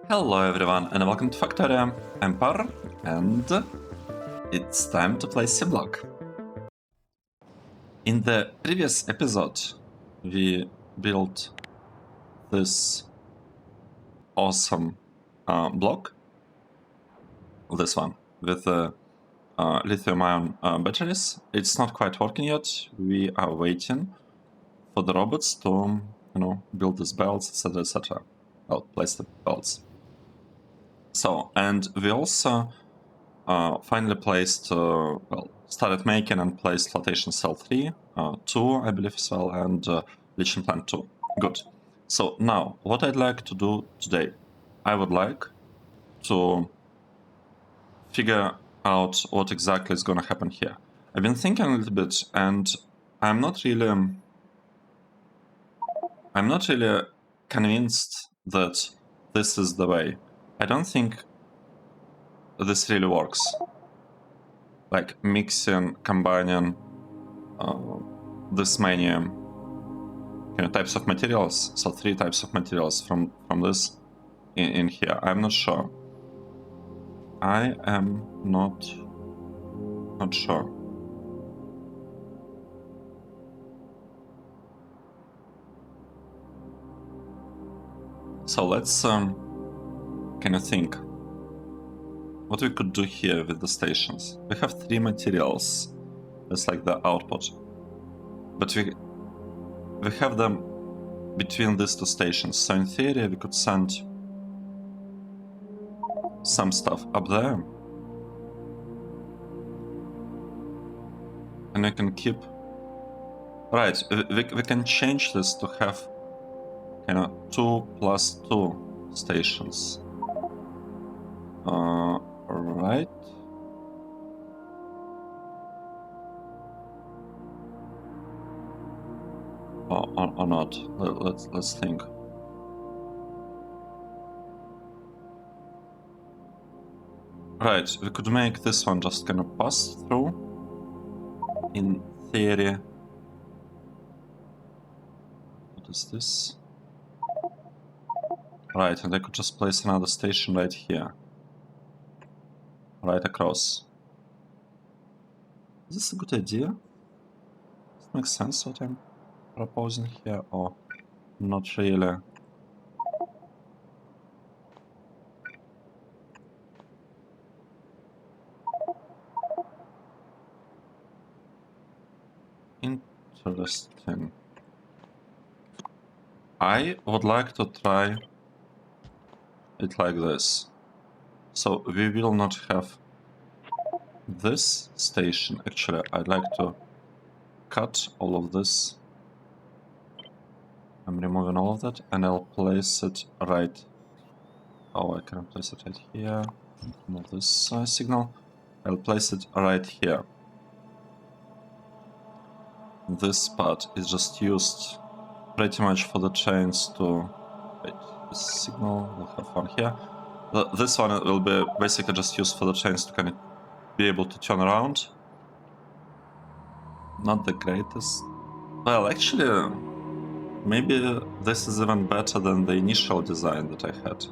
Hello everyone and welcome to Factorio. I'm Par and it's time to play Seablock. In the previous episode we built this awesome block, this one, with lithium-ion batteries. It's not quite working yet. We are waiting for the robots to, build these belts, etc, etc. Well, place the belts. So, and we also finally placed, started making and placed flotation cell 3, 2, I believe as well, and leaching plant 2. Good. So now, what I'd like to do today, I would like to figure out what exactly is going to happen here. I've been thinking a little bit, and I'm not really convinced that this is the way. I don't think this really works. Like mixing, combining this many types of materials, so 3 types of materials from this in here. I'm not sure. I am not sure. So let's kind of think what we could do here with the stations. We have 3 materials. That's like the output, but we have them between these 2 stations. So in theory, we could send some stuff up there, and we can keep. Right, we can change this to have 2 plus 2 stations. Right. Or not? Let's think. Right, we could make this one just pass through. In theory. What is this? Right, and I could just place another station right here. Right across. Is this a good idea? Does it make sense what I'm proposing here, or not really? Interesting. I would like to try it like this. So we will not have this station. Actually, I'd like to cut all of this. I'm removing all of that, and I'll place it right. Oh, I can place it right here. Remove this signal. I'll place it right here. This part is just used pretty much for the chains to. Wait, this signal will have one here. This one will be basically just used for the chains to be able to turn around. Not the greatest. Well, actually, maybe this is even better than the initial design that I had.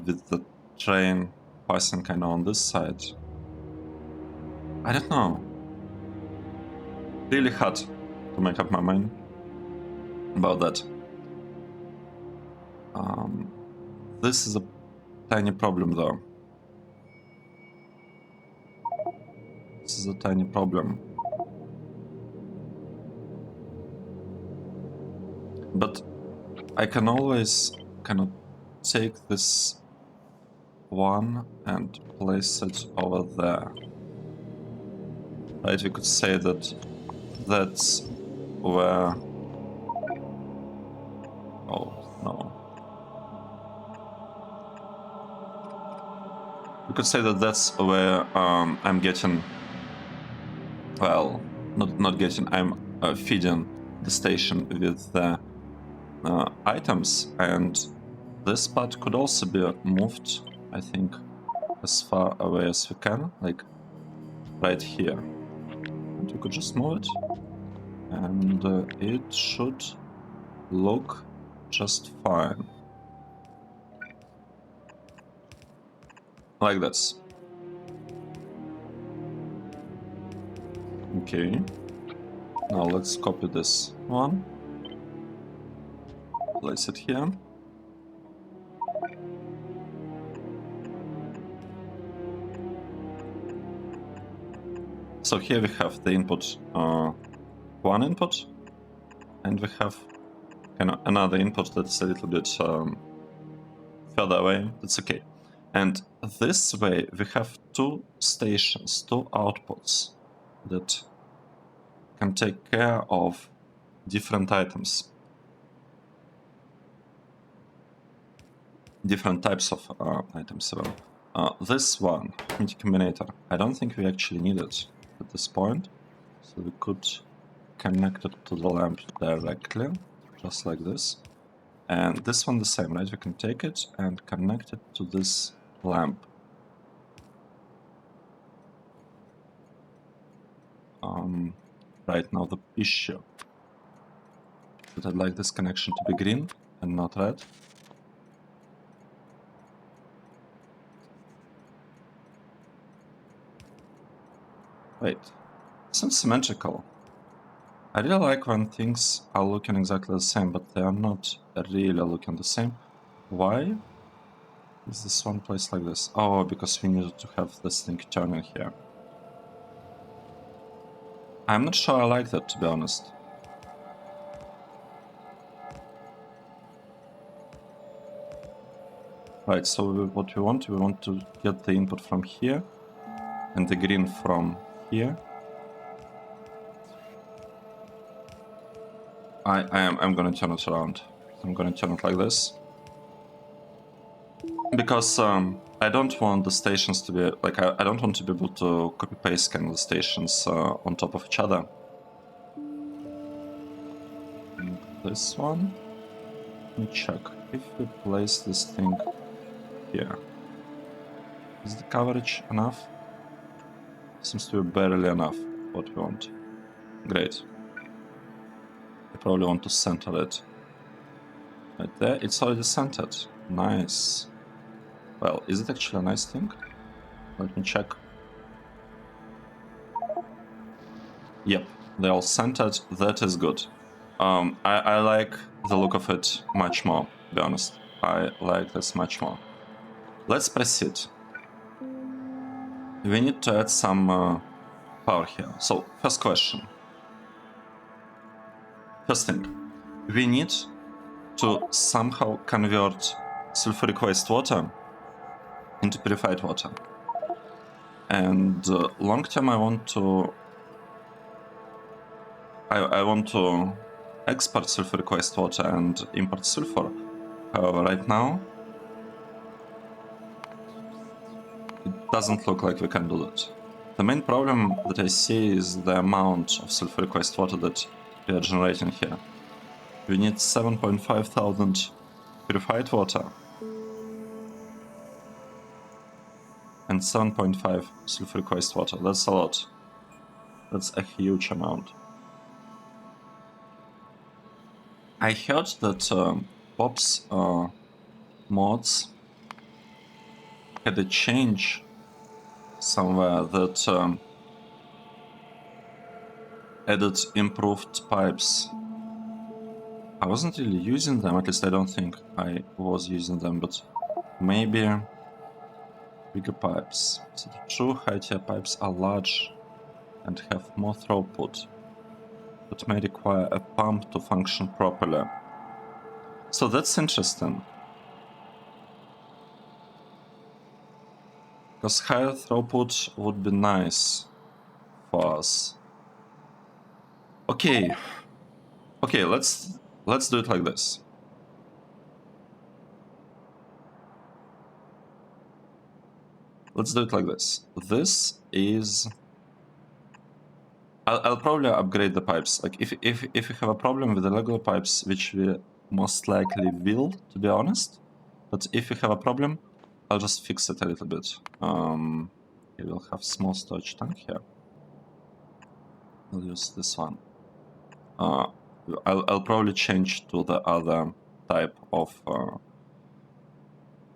With the train passing on this side. I don't know. Really hard to make up my mind about that. This is a tiny problem though. This is a tiny problem. But I can always take this one and place it over there. Right, we could say that that's where... Oh, no. We could say that that's where I'm getting... Well, not getting, I'm feeding the station with the items, and this part could also be moved, I think, as far away as we can, like right here. And you could just move it, and it should look just fine. Like this. Okay. Now let's copy this one. Place it here. So here we have the input, one input, and we have another input that's a little bit further away. That's okay. And this way we have two stations, two outputs that can take care of different items, different types of items. This one, Arithmetic Combinator, I don't think we actually need it at this point, so we could connect it to the lamp directly, just like this. And this one the same, right? We can take it and connect it to this lamp. Right now the issue that I'd like this connection to be green and not red. Wait, seems symmetrical. I really like when things are looking exactly the same, but they are not really looking the same. Why is this one placed like this? Oh, because we needed to have this thing turning here. I'm not sure I like that, to be honest. Right, so what we want to get the input from here and the green from here. I'm gonna turn it around. I'm gonna turn it like this. Because I don't want the stations to be, like, I don't want to be able to copy-paste kind of the stations on top of each other. And this one, let me check. If we place this thing here, is the coverage enough? Seems to be barely enough what we want. Great. I probably want to center it. Right there, it's already centered. Nice. Well, is it actually a nice thing? Let me check. Yep, they're all centered. That is good. I like the look of it much more, to be honest. I like this much more. Let's proceed. We need to add some power here. So, first question. First thing. We need to somehow convert sulfuric wastewater into purified water. And long term I want to export sulfuric wastewater and import sulfur. However, right now it doesn't look like we can do that. The main problem that I see is the amount of sulfuric wastewater that we are generating here. We need 7.5 thousand purified water and 7.5 sulfuric wastewater. That's a lot. That's a huge amount. I heard that Bob's mods had a change somewhere that added improved pipes. I wasn't really using them, at least I don't think I was using them, but maybe bigger pipes. So the true high-tier pipes are large and have more throughput, but may require a pump to function properly. So that's interesting. Because higher throughput would be nice for us. Okay, let's do it like this. Let's do it like this. This is... I'll probably upgrade the pipes. Like, if we have a problem with the regular pipes, which we most likely will, to be honest, but if we have a problem, I'll just fix it a little bit. We will have small storage tank here. I'll use this one. I'll probably change to the other type of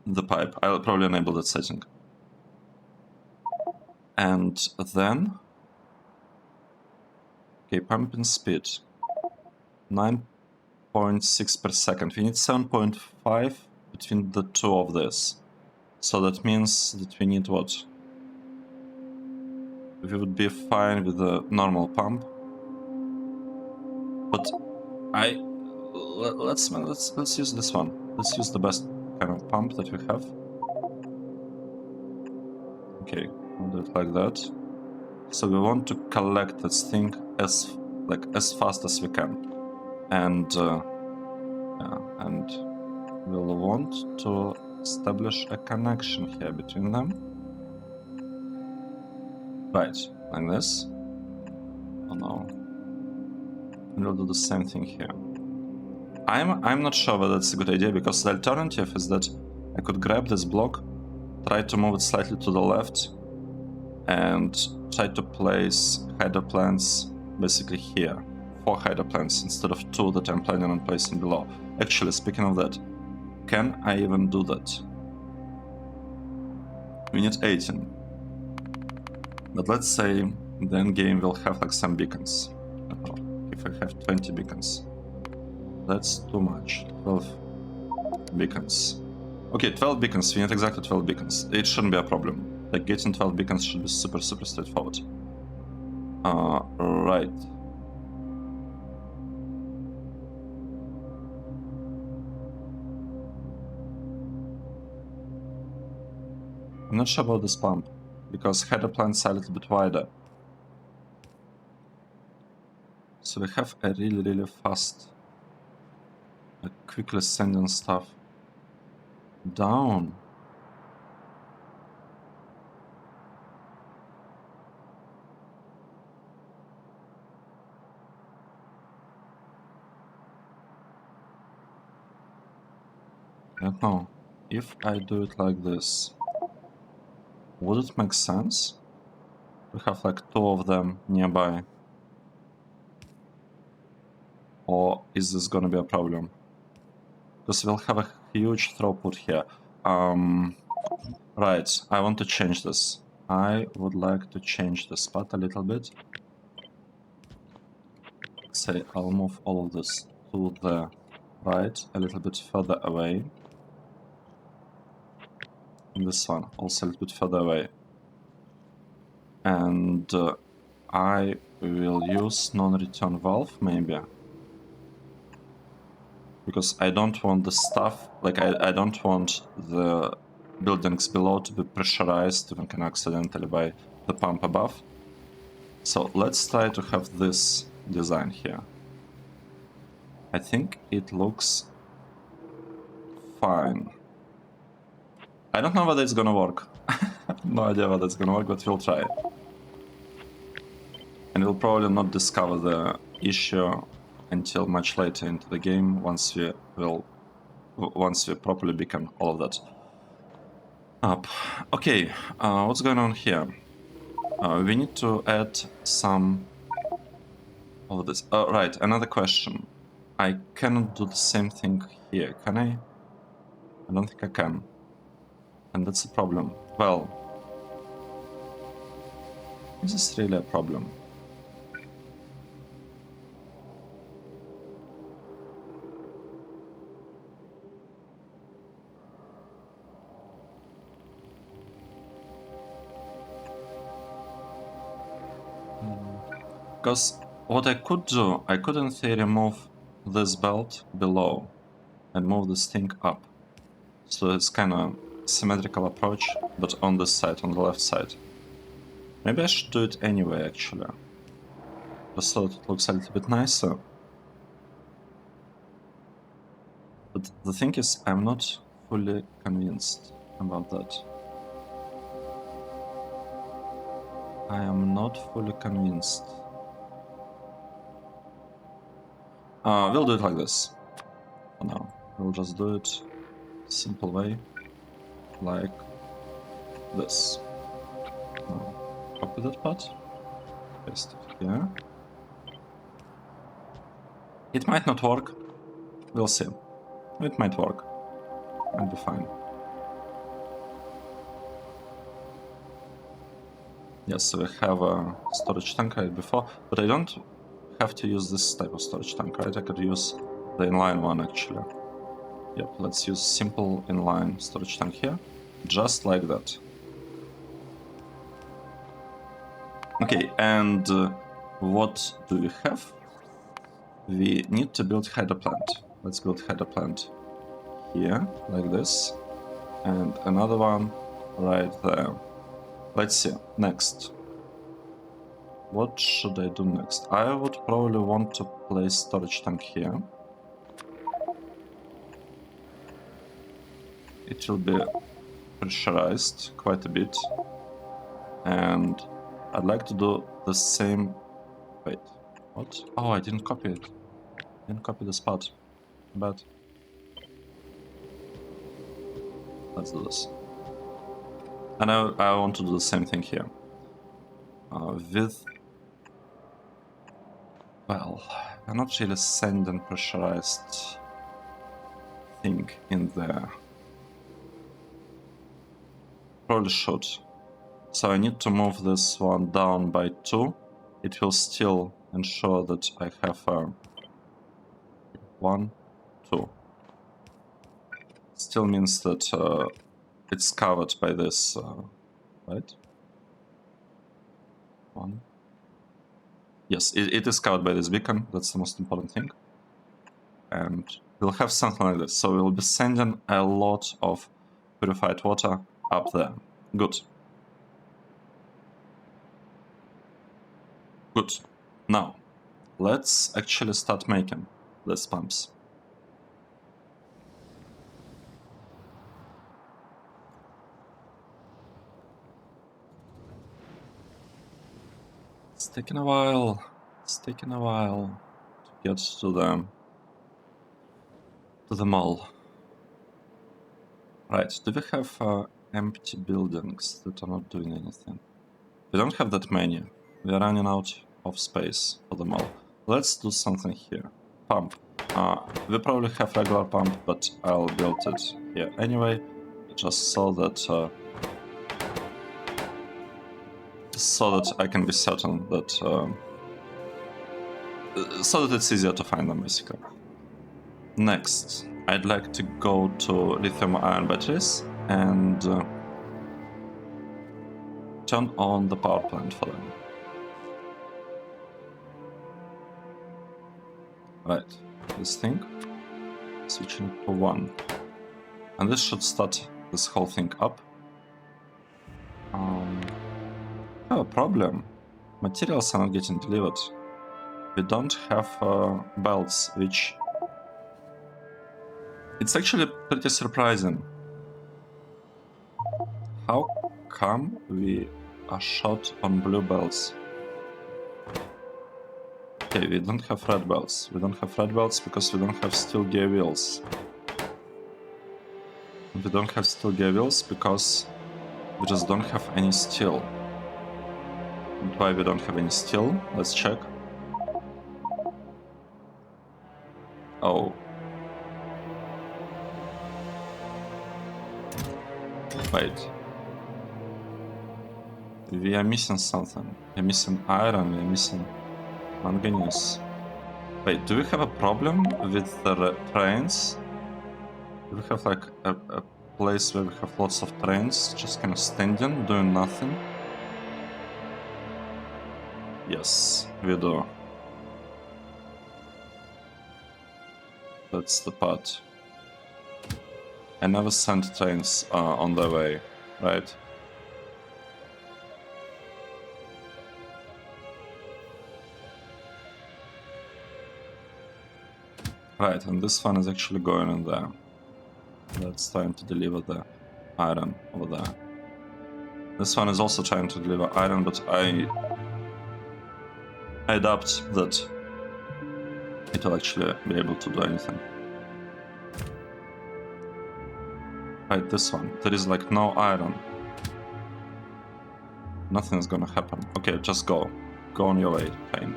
the pipe. I'll probably enable that setting. And then, okay, pumping speed, 9.6 per second. We need 7.5 between the two of this. So that means that we need what? We would be fine with the normal pump. But let's use this one. Let's use the best kind of pump that we have. Okay, we'll do it like that. So we want to collect this thing as fast as we can, and we'll want to establish a connection here between them. Right, like this. Oh no. And we'll do the same thing here. I'm not sure whether that's a good idea, because the alternative is that I could grab this block, try to move it slightly to the left, and try to place hydro plants basically here. 4 hydro plants instead of 2 that I'm planning on placing below. Actually, speaking of that, can I even do that? We need 18. But let's say the end game will have like some beacons. If I have 20 beacons. That's too much. 12 beacons. Okay, 12 beacons. We need exactly 12 beacons. It shouldn't be a problem. Like, getting 12 beacons should be super straightforward. Right. I'm not sure about this pump, because hydro plants are a little bit wider. So we have a really fast, quickly sending stuff down. I don't know. If I do it like this, would it make sense to have like 2 of them nearby? Or is this gonna be a problem? Because we'll have a huge throughput here. Right, I want to change this. I would like to change the spot a little bit. Say I'll move all of this to the right, a little bit further away. And this one also a little bit further away. And I will use non-return valve maybe. Because I don't want the stuff, like I don't want the buildings below to be pressurized even kind of accidentally by the pump above. So let's try to have this design here. I think it looks fine. I don't know whether it's gonna work. No idea whether it's gonna work, but we'll try it. And we'll probably not discover the issue until much later into the game, once we properly beacon all of that up. Okay, what's going on here? We need to add some of this. Right, another question. I cannot do the same thing here, can I? I don't think I can. And that's a problem. Well, is this really a problem? Because what I could do, I could in theory move this belt below and move this thing up. So it's kind of symmetrical approach, but on this side, on the left side. Maybe I should do it anyway, actually. Just so that it looks a little bit nicer. But the thing is, I'm not fully convinced about that. I am not fully convinced. We'll do it like this. For now, we'll just do it simple way, like this. Now, copy that part, paste it here. It might not work. We'll see. it might work. Might be fine. Yes, so we have a storage tank right before, but I don't have to use this type of storage tank, right? I could use the inline one actually. Yep, let's use simple inline storage tank here, just like that. Okay, and what do we have? We need to build header plant. Let's build header plant here, like this, and another one right there. Let's see, next. What should I do next? I would probably want to place storage tank here. It will be pressurized quite a bit. And I'd like to do the same... Wait, what? Oh, I didn't copy it. Didn't copy the spot. But let's do this. And I want to do the same thing here. With... Well, I'm not really sending pressurized thing in there. Probably should. So I need to move this one down by 2. It will still ensure that I have 1, 2. Still means that it's covered by this, right? 1. Yes, it is covered by this beacon. That's the most important thing. And we'll have something like this. So we'll be sending a lot of purified water up there. Good. Good. Now, let's actually start making these pumps. It's taking a while. It's taking a while to get to the mall. Right, do we have empty buildings that are not doing anything? We don't have that many. We are running out of space for the mall. Let's do something here. Pump. We probably have regular pump, but I'll build it here anyway, just so that I can be certain that so that it's easier to find them, basically. Next, I'd like to go to lithium-ion batteries and turn on the power plant for them. Right, this thing, switching it to 1. And this should start this whole thing up. I have a problem. Materials are not getting delivered. We don't have belts, which... It's actually pretty surprising. How come we are short on blue belts? Okay, we don't have red belts. We don't have red belts because we don't have steel gear wheels. We don't have steel gear wheels because we just don't have any steel. And why we don't have any steel? Let's check. Oh. Wait. We are missing something. We're missing iron, we're missing manganese. Wait, do we have a problem with the trains? Do we have like a place where we have lots of trains just kind of standing, doing nothing? Yes, we do. That's the part. I never sent trains on their way, right? Right, and this one is actually going in there. That's trying to deliver the iron over there. This one is also trying to deliver iron, but I doubt that it will actually be able to do anything. Right, this one. There is like no iron. Nothing is gonna happen. Okay, just go. Go on your way, train.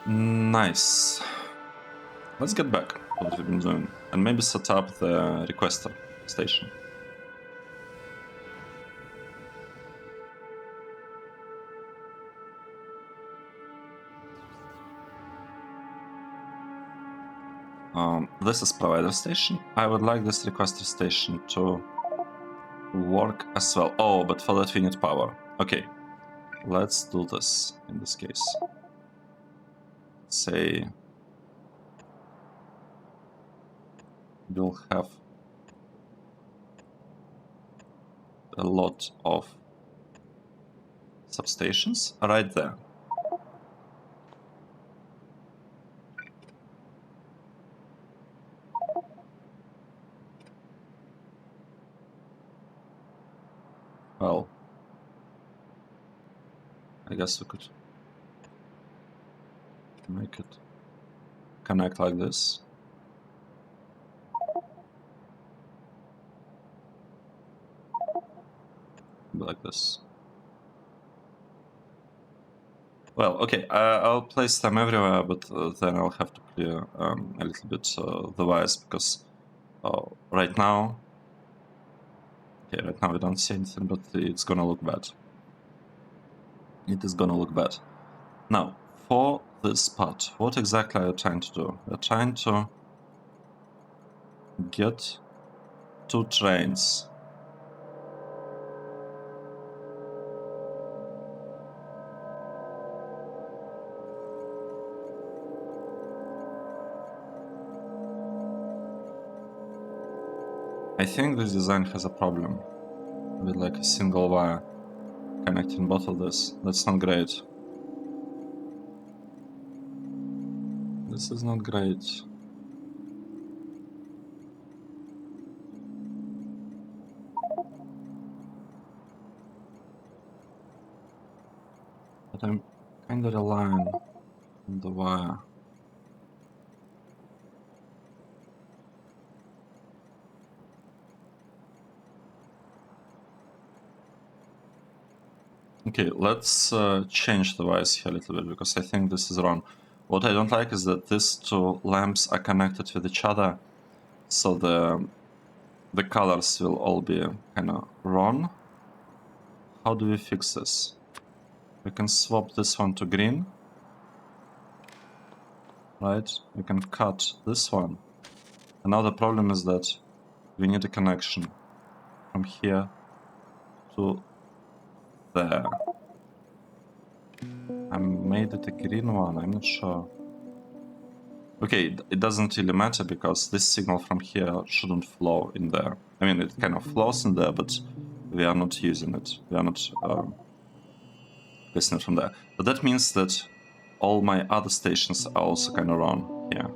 Nice. let's get back to what we've been doing and maybe set up the requester station. This is provider station. I would like this requester station to work as well. Oh, but for that we need power. Okay, let's do this in this case. Say we'll have a lot of substations right there. Well, I guess we could make it connect like this. Like this. Well, okay, I'll place them everywhere, but then I'll have to clear a little bit the wires, because right now we don't see anything, but it's gonna look bad. It is gonna look bad. Now, for this part, what exactly are you trying to do? We're trying to get 2 trains. I think this design has a problem with like a single wire connecting both of this. That's not great. This is not great. But I'm kind of relying on the wire. Okay, let's change the wires here a little bit, because I think this is wrong. What I don't like is that these 2 lamps are connected with each other, so the colors will all be kind of wrong. How do we fix this? We can swap this one to green, right? We can cut this one. And now the problem is that we need a connection from here to there. I made it a green one, I'm not sure. Okay, it doesn't really matter, because this signal from here shouldn't flow in there. I mean, it kind of flows in there, but we are not using it. We are not listening from there. But that means that all my other stations are also kind of wrong here.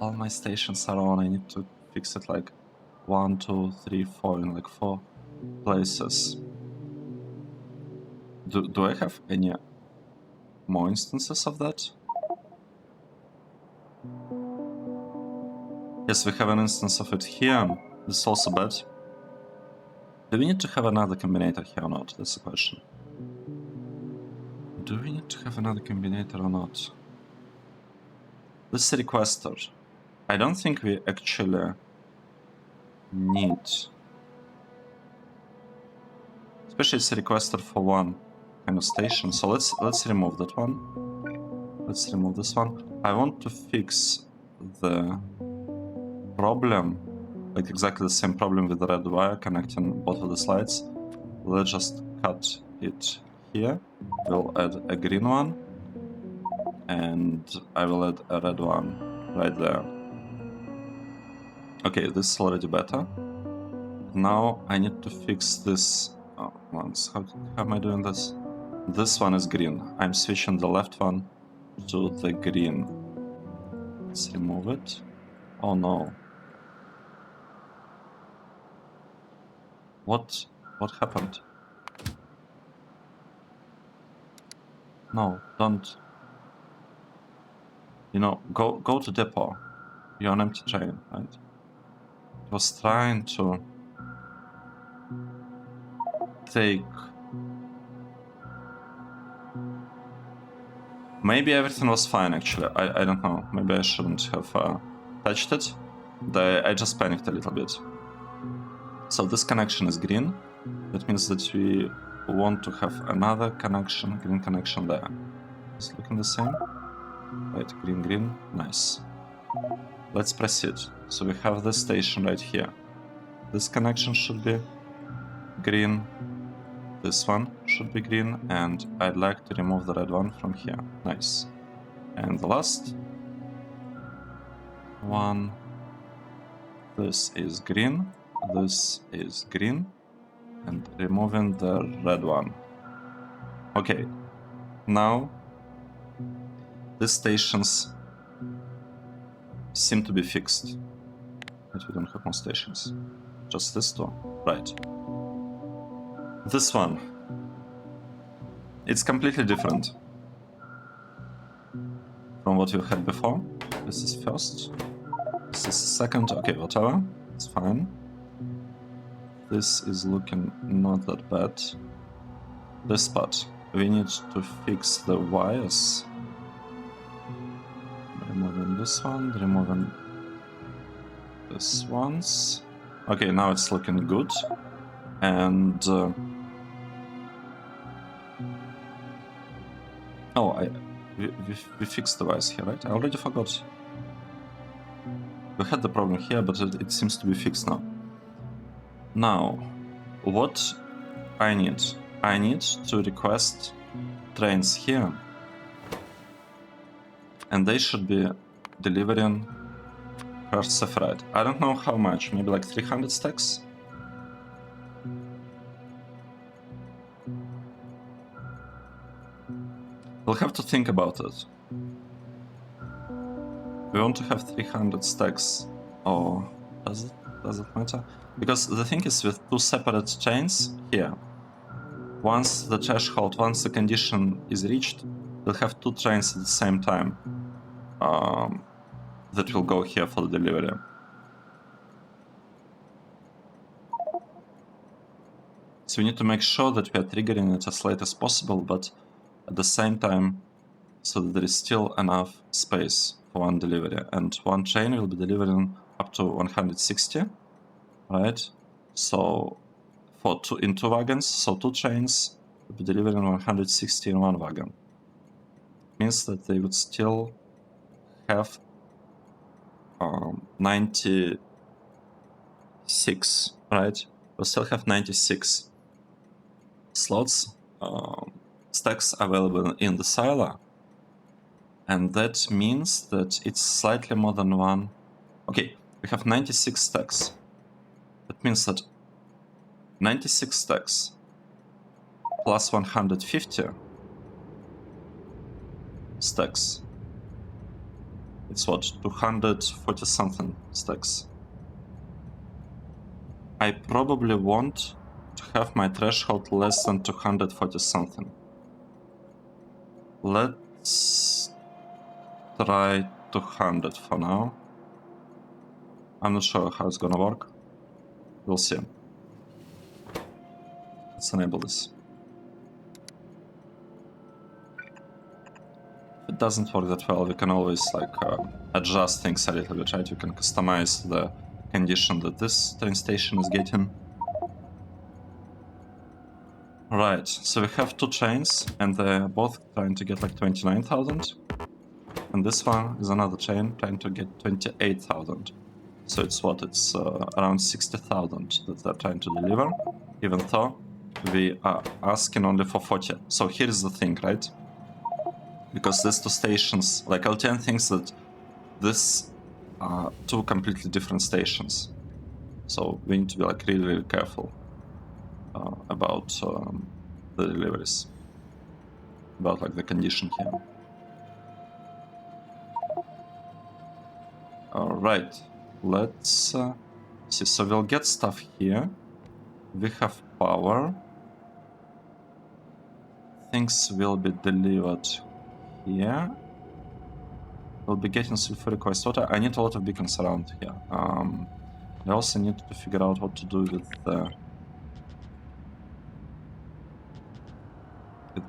All my stations are on. I need to fix it like 1, 2, 3, 4 in like 4 places. Do I have any more instances of that? Yes, we have an instance of it here. This is also bad. Do we need to have another combinator here or not? That's the question. Do we need to have another combinator or not? This is a requester. I don't think we actually need. Especially it's a requester for one kind of station. So let's remove that one. Let's remove this one. I want to fix the problem, like exactly the same problem with the red wire connecting both of the slides. Let's just cut it here. We'll add a green one, and I will add a red one right there. Okay, this is already better. Now I need to fix this once. How am I doing this? This one is green. I'm switching the left one to the green. Let's remove it. Oh no. What happened? No, don't. You know, go to depot. You're an empty train, right? It was trying to Maybe everything was fine actually, I don't know. Maybe I shouldn't have touched it. I just panicked a little bit. So this connection is green. That means that we want to have another connection, green connection there. Is it looking the same? Right, green, green, nice. Let's proceed. So we have this station right here. This connection should be green. This one should be green, and I'd like to remove the red one from here. Nice. And the last one, this is green, this is green, and removing the red one. Okay, now these stations seem to be fixed, but we don't have more stations. Just this two, right. This one, it's completely different from what we had before. This is first, this is second, okay, whatever, it's fine. This is looking not that bad. This part, we need to fix the wires. Removing this one, removing this ones. Okay, now it's looking good. And we fixed the wires here, right? I already forgot. We had the problem here, but it seems to be fixed now. Now, what I need to request trains here, and they should be delivering first SAPHIRITE. I don't know how much, maybe like 300 stacks? We'll have to think about it. We want to have 300 stacks, or does it matter? Because the thing is, with two separate chains here, once the threshold, once the condition is reached, we'll have two trains at the same time that will go here for the delivery. So we need to make sure that we are triggering it as late as possible, but at the same time, so that there is still enough space for one delivery. And one train will be delivering up to 160, right? So for in two wagons, so two trains will be delivering 160 in one wagon. Means that they would still have 96, right? We'll still have 96 slots, stacks available in the silo. And that means that it's slightly more than one. Okay, we have 96 stacks. That means that 96 stacks plus 150 stacks. It's what, 240 something stacks. I probably want to have my threshold less than 240 something. Let's try 200 for now. I'm not sure how it's gonna work. We'll see. Let's enable this. If it doesn't work that well, we can always adjust things a little bit, right? You can customize the condition that this train station is getting. Right, so we have two trains, and they're both trying to get like 29,000. And this one is another chain trying to get 28,000. So it's what? It's around 60,000 that they're trying to deliver, even though we are asking only for 40. So here's the thing, right? Because these two stations, like LTN thinks that this are two completely different stations. So we need to be like really, really careful about the deliveries, about like the condition here. Alright, let's see. So we'll get stuff here. We have power. Things will be delivered here. We'll be getting sulfuric waste water. I need a lot of beacons around here. I also need to figure out what to do with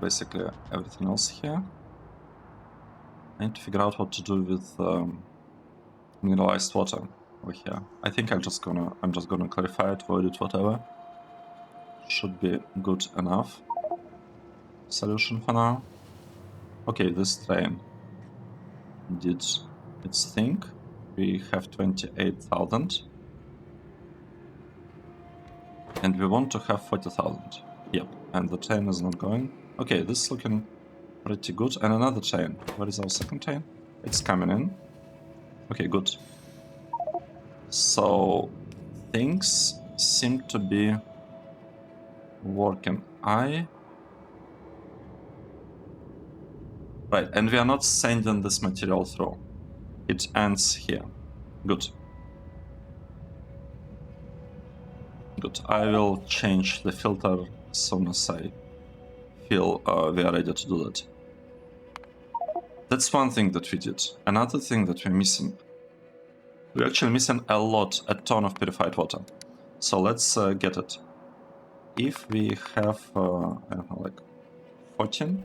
basically everything else here. I need to figure out what to do with mineralized water over here. I think I'm just gonna clarify it, void it, whatever. Should be good enough solution for now. Okay, this train did its thing. We have 28,000. And we want to have 40,000. Yep, and the train is not going. Okay, this is looking pretty good. And another train. Where is our second train? It's coming in. Okay, good. So things seem to be working. Right, and we are not sending this material through. It ends here. Good. Good. I will change the filter as soon as I feel we are ready to do that. That's one thing that we did. Another thing that we're missing. We're actually missing a ton of purified water. So let's get it. If we have, I don't know, like 14?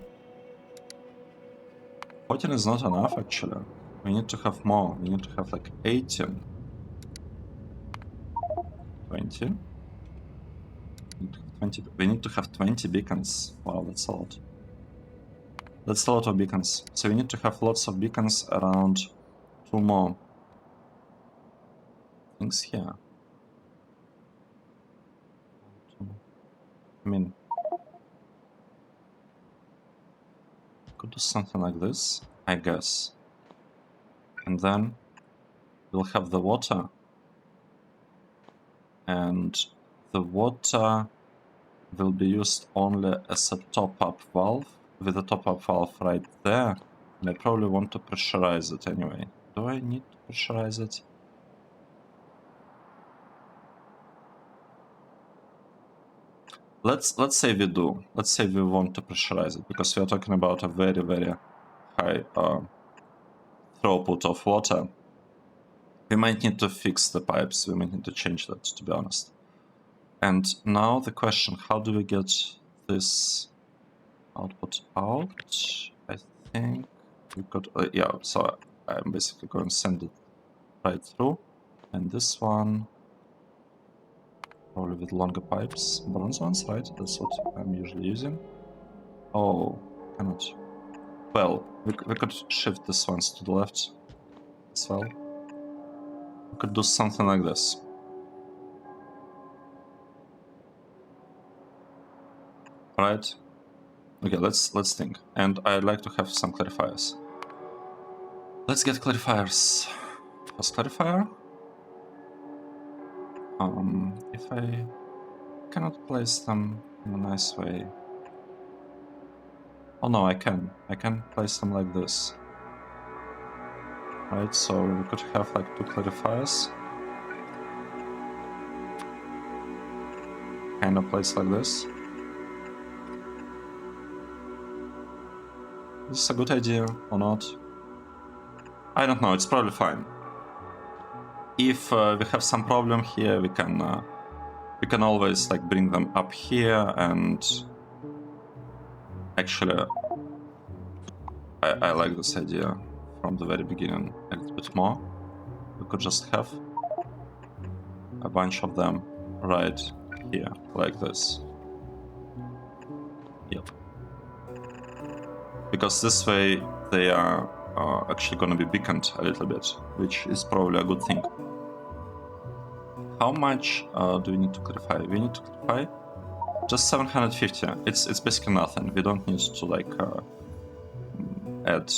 14 is not enough, actually. We need to have more. We need to have like 18. 20. We need to have 20 beacons. Wow, that's a lot. That's a lot of beacons. So we need to have lots of beacons around 2 more things here. I mean, could do something like this, I guess. And then we'll have the water. And the water will be used only as a top-up valve, with a top-up valve right there. And I probably want to pressurize it anyway. Do I need to pressurize it? Let's say we do. Let's say we want to pressurize it, because we are talking about a very, very high throughput of water. We might need to fix the pipes. We might need to change that, to be honest. And now the question, how do we get this output out? I think we could, yeah, so I'm basically going to send it right through. And this one, probably with longer pipes, bronze ones, right? That's what I'm usually using. Oh, cannot. Well, we could shift these ones to the left as well. We could do something like this. Right? Okay, let's think. And I'd like to have some clarifiers. Let's get clarifiers. First clarifier. If I cannot place them in a nice way. Oh no, I can. I can place them like this. Right, so we could have like 2 clarifiers. Kind of placed like this. Is this a good idea or not? I don't know, it's probably fine. If we have some problem here, we can always like bring them up here, and actually I like this idea from the very beginning a little bit more. We could just have a bunch of them right here, like this. Yep. Because this way they are actually going to be beaconed a little bit, which is probably a good thing. How much do we need to clarify? We need to clarify just 750. It's basically nothing. We don't need to like add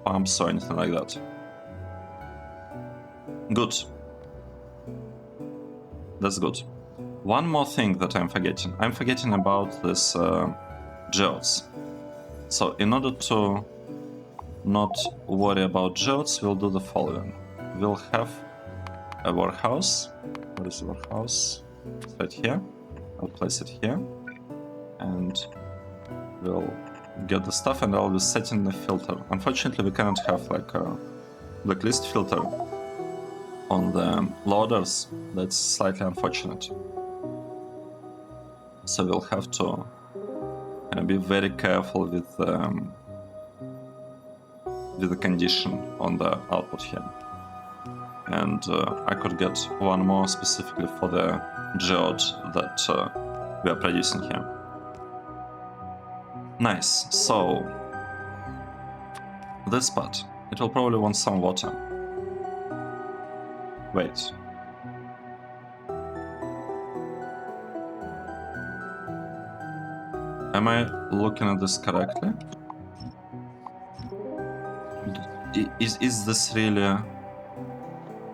pumps or anything like that. Good. That's good. One more thing that I'm forgetting. I'm forgetting about this geodes. So in order to not worry about geodes, we'll do the following. We'll have a warehouse. Where is the warehouse? It's right here. I'll place it here. And we'll get the stuff, and I'll be setting the filter. Unfortunately, we cannot have like a blacklist filter on the loaders. That's slightly unfortunate. So we'll have to be very careful with with a condition on the output here. And I could get one more specifically for the geode that we are producing here. Nice. So this part, it will probably want some water. Wait. Am I looking at this correctly? Is this really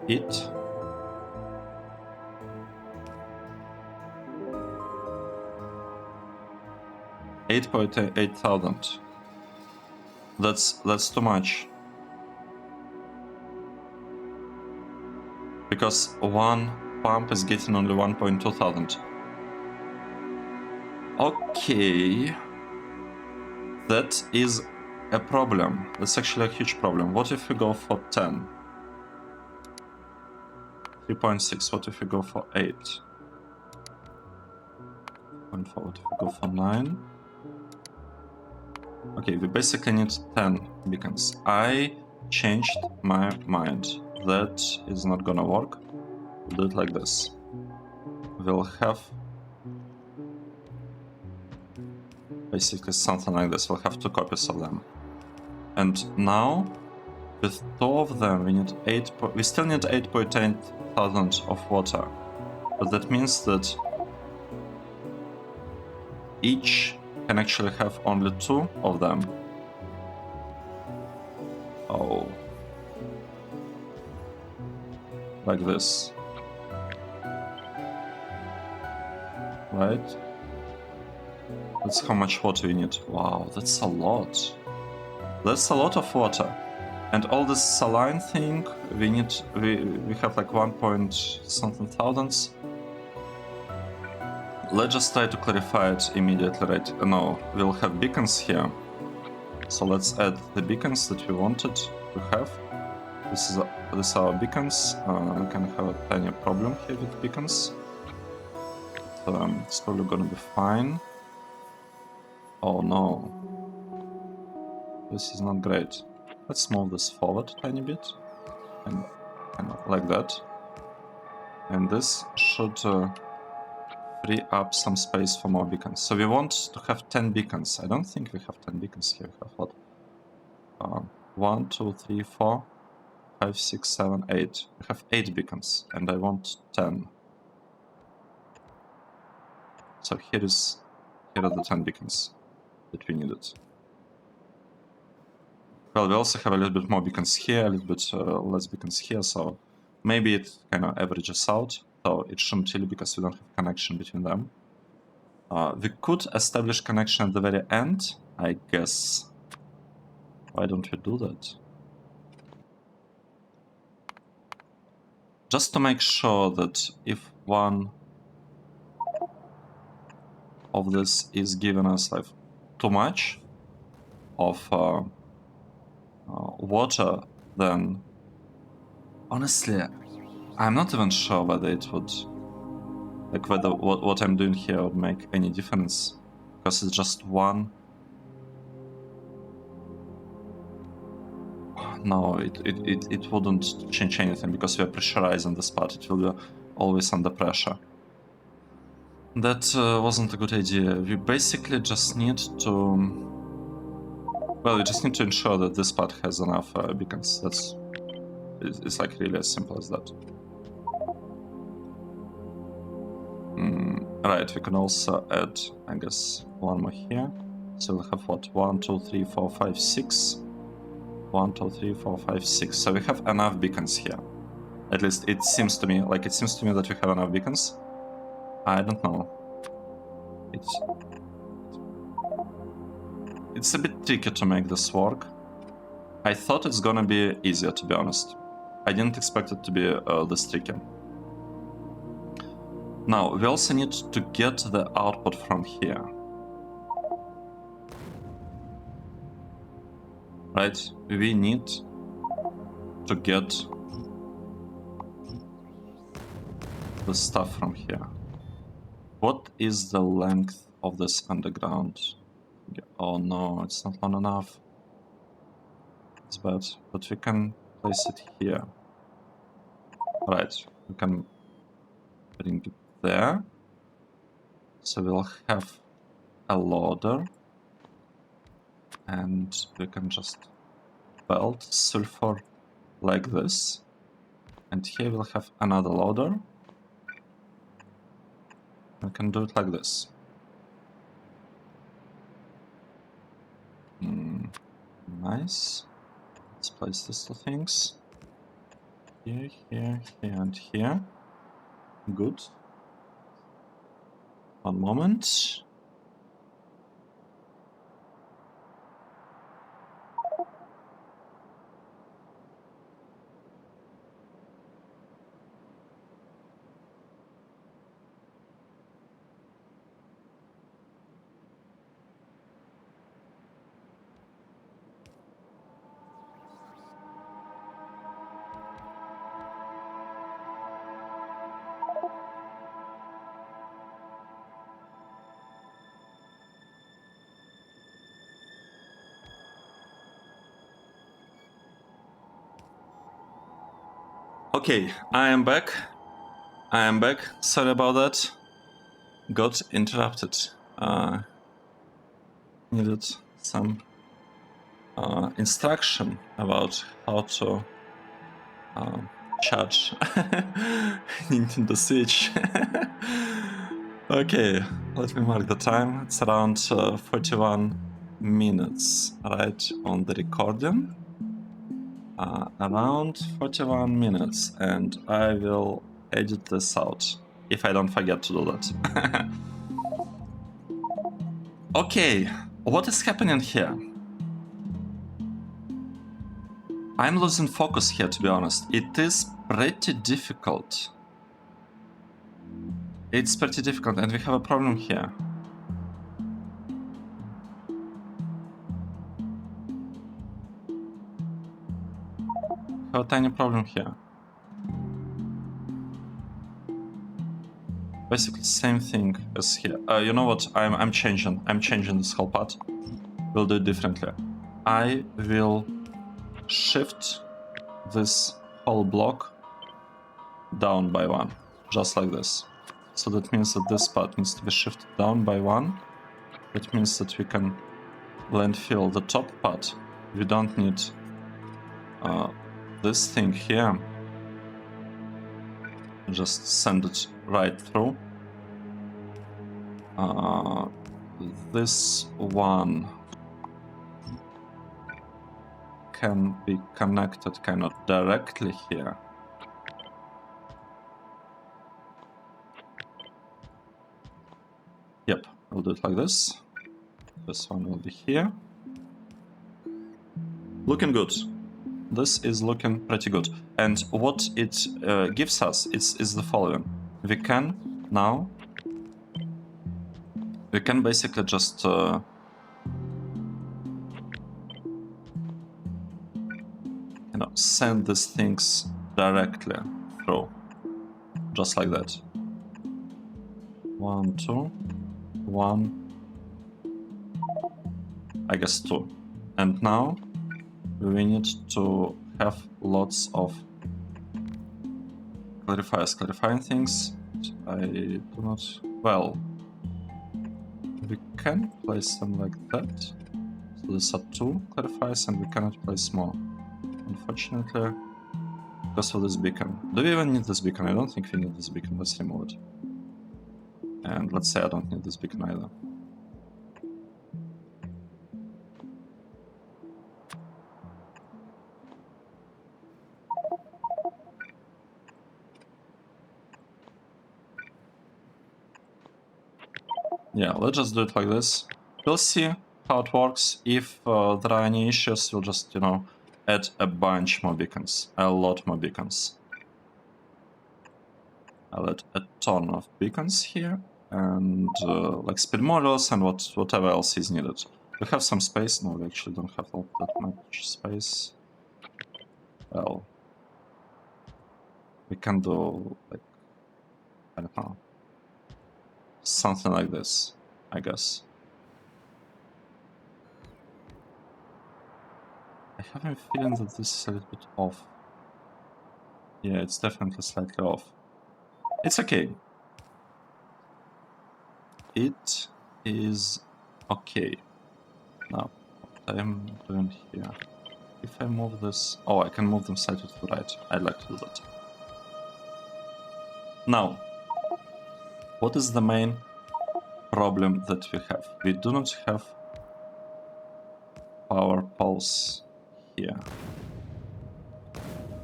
it? $8,800. That's too much. Because one pump is getting only 1,200. Okay. That is a problem. That's actually a huge problem. What if we go for 10? 3.6. What if we go for 8? 0.4. What if we go for 9? Okay, we basically need 10 beacons. I changed my mind. That is not gonna work. We'll do it like this. We'll have basically something like this. We'll have 2 copies of them. And now, with 2 of them, we need we still need 8,800 of water. But that means that each can actually have only 2 of them. Oh. Like this. Right? That's how much water we need. Wow, that's a lot. That's a lot of water. And all this saline thing, we have like 1 point something thousands. Let's just try to clarify it immediately, right? No, we'll have beacons here. So let's add the beacons that we wanted to have. This are our beacons. We can have a tiny problem here with beacons. So it's probably gonna be fine. Oh no. This is not great. Let's move this forward a tiny bit. And kind of like that. And this should free up some space for more beacons. So we want to have 10 beacons. I don't think we have 10 beacons here. We have what? 1, 2, 3, 4, 5, 6, 7, 8. We have 8 beacons, and I want 10. So here are the 10 beacons that we needed. Well, we also have a little bit more beacons here, a little bit less beacons here, so maybe it kind of averages out, though it shouldn't really because we don't have connection between them. We could establish connection at the very end, I guess. Why don't we do that? Just to make sure that if one of this is giving us like too much of water, then honestly I'm not even sure whether it would, like whether what I'm doing here would make any difference, because it's just one. No, it wouldn't change anything because we are pressurizing this part. It will be always under pressure. That wasn't a good idea. We basically just need to... Well, we just need to ensure that this part has enough beacons. It's like really as simple as that. Right, we can also add, I guess, one more here. So we'll have what? 1, 2, 3, 4, 5, 6. 1, 2, 3, 4, 5, 6. So we have enough beacons here. At least it seems to me. Like, it seems to me that we have enough beacons. I don't know. It's a bit tricky to make this work. I thought it's gonna be easier, to be honest. I didn't expect it to be this tricky. Now, we also need to get the output from here. Right? We need to get the stuff from here. What is the length of this underground? Oh no, it's not long enough. It's bad, but we can place it here. Right, we can bring it there. So we'll have a loader, and we can just belt sulfur like this. And here we'll have another loader. We can do it like this. Nice. Let's place these two things. Here, here, here, and here. Good. One moment. Okay, I am back. Sorry about that. Got interrupted. Needed some instruction about how to charge Nintendo Switch. Okay, let me mark the time. It's around 41 minutes, right, on the recording. Around 41 minutes, and I will edit this out if I don't forget to do that. Okay, what is happening here? I'm losing focus here, to be honest. It is pretty difficult. It's pretty difficult, and we have a problem here. We have a tiny problem here. Basically, same thing as here. You know what? I'm changing this whole part. We'll do it differently. I will shift this whole block down by 1, just like this. So that means that this part needs to be shifted down by 1. That means that we can landfill the top part. We don't need this thing here. Just send it right through. This one can be connected kind of directly here. Yep, I'll do it like this. This one will be here. Looking good. This is looking pretty good. And what it gives us is the following. We can now... We can basically just... send these things directly through. Just like that. 1, 2, 1, I guess 2. And now we need to have lots of clarifiers clarifying things. I do not... Well, we can place them like that. So these are 2 clarifiers and we cannot place more. Unfortunately, because of this beacon. Do we even need this beacon? I don't think we need this beacon. Let's remove it. And let's say I don't need this beacon either. Yeah, let's just do it like this. We'll see how it works. If there are any issues, we'll just, add a bunch more beacons. A lot more beacons. I'll add a ton of beacons here. And like speed models and whatever else is needed. We have some space. No, we actually don't have that much space. Well, we can do, like, I don't know, something like this, I guess. I have a feeling that this is a little bit off. Yeah, it's definitely slightly off. It's okay. It is okay. Now, what I'm doing here. If I move this... Oh, I can move them slightly to the right. I'd like to do that. Now, what is the main problem that we have? We do not have power pulse here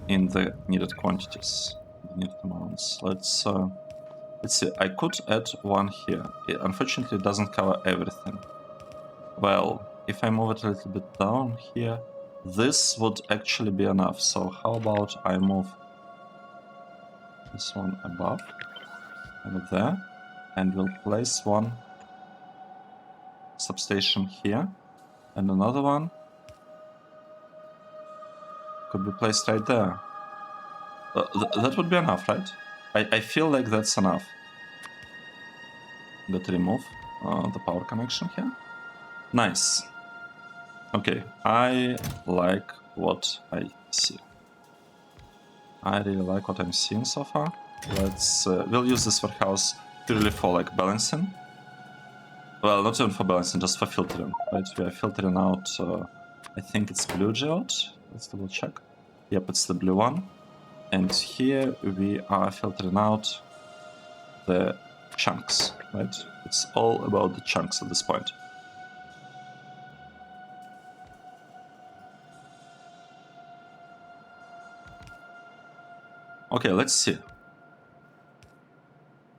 in the needed quantities, the needed amounts. Let's see. I could add one here. It unfortunately doesn't cover everything. Well, if I move it a little bit down here, this would actually be enough. So how about I move this one above and there, and we'll place one substation here, and another one could be placed right there. That would be enough, right? I feel like that's enough. Let's remove the power connection here. Nice. Okay, I like what I see. I really like what I'm seeing so far. We'll use this warehouse purely for like balancing. Well, not even for balancing, just for filtering, right? We are filtering out, I think it's blue geode. Let's double check. Yep, it's the blue one. And here we are filtering out the chunks, right? It's all about the chunks at this point. Okay, let's see.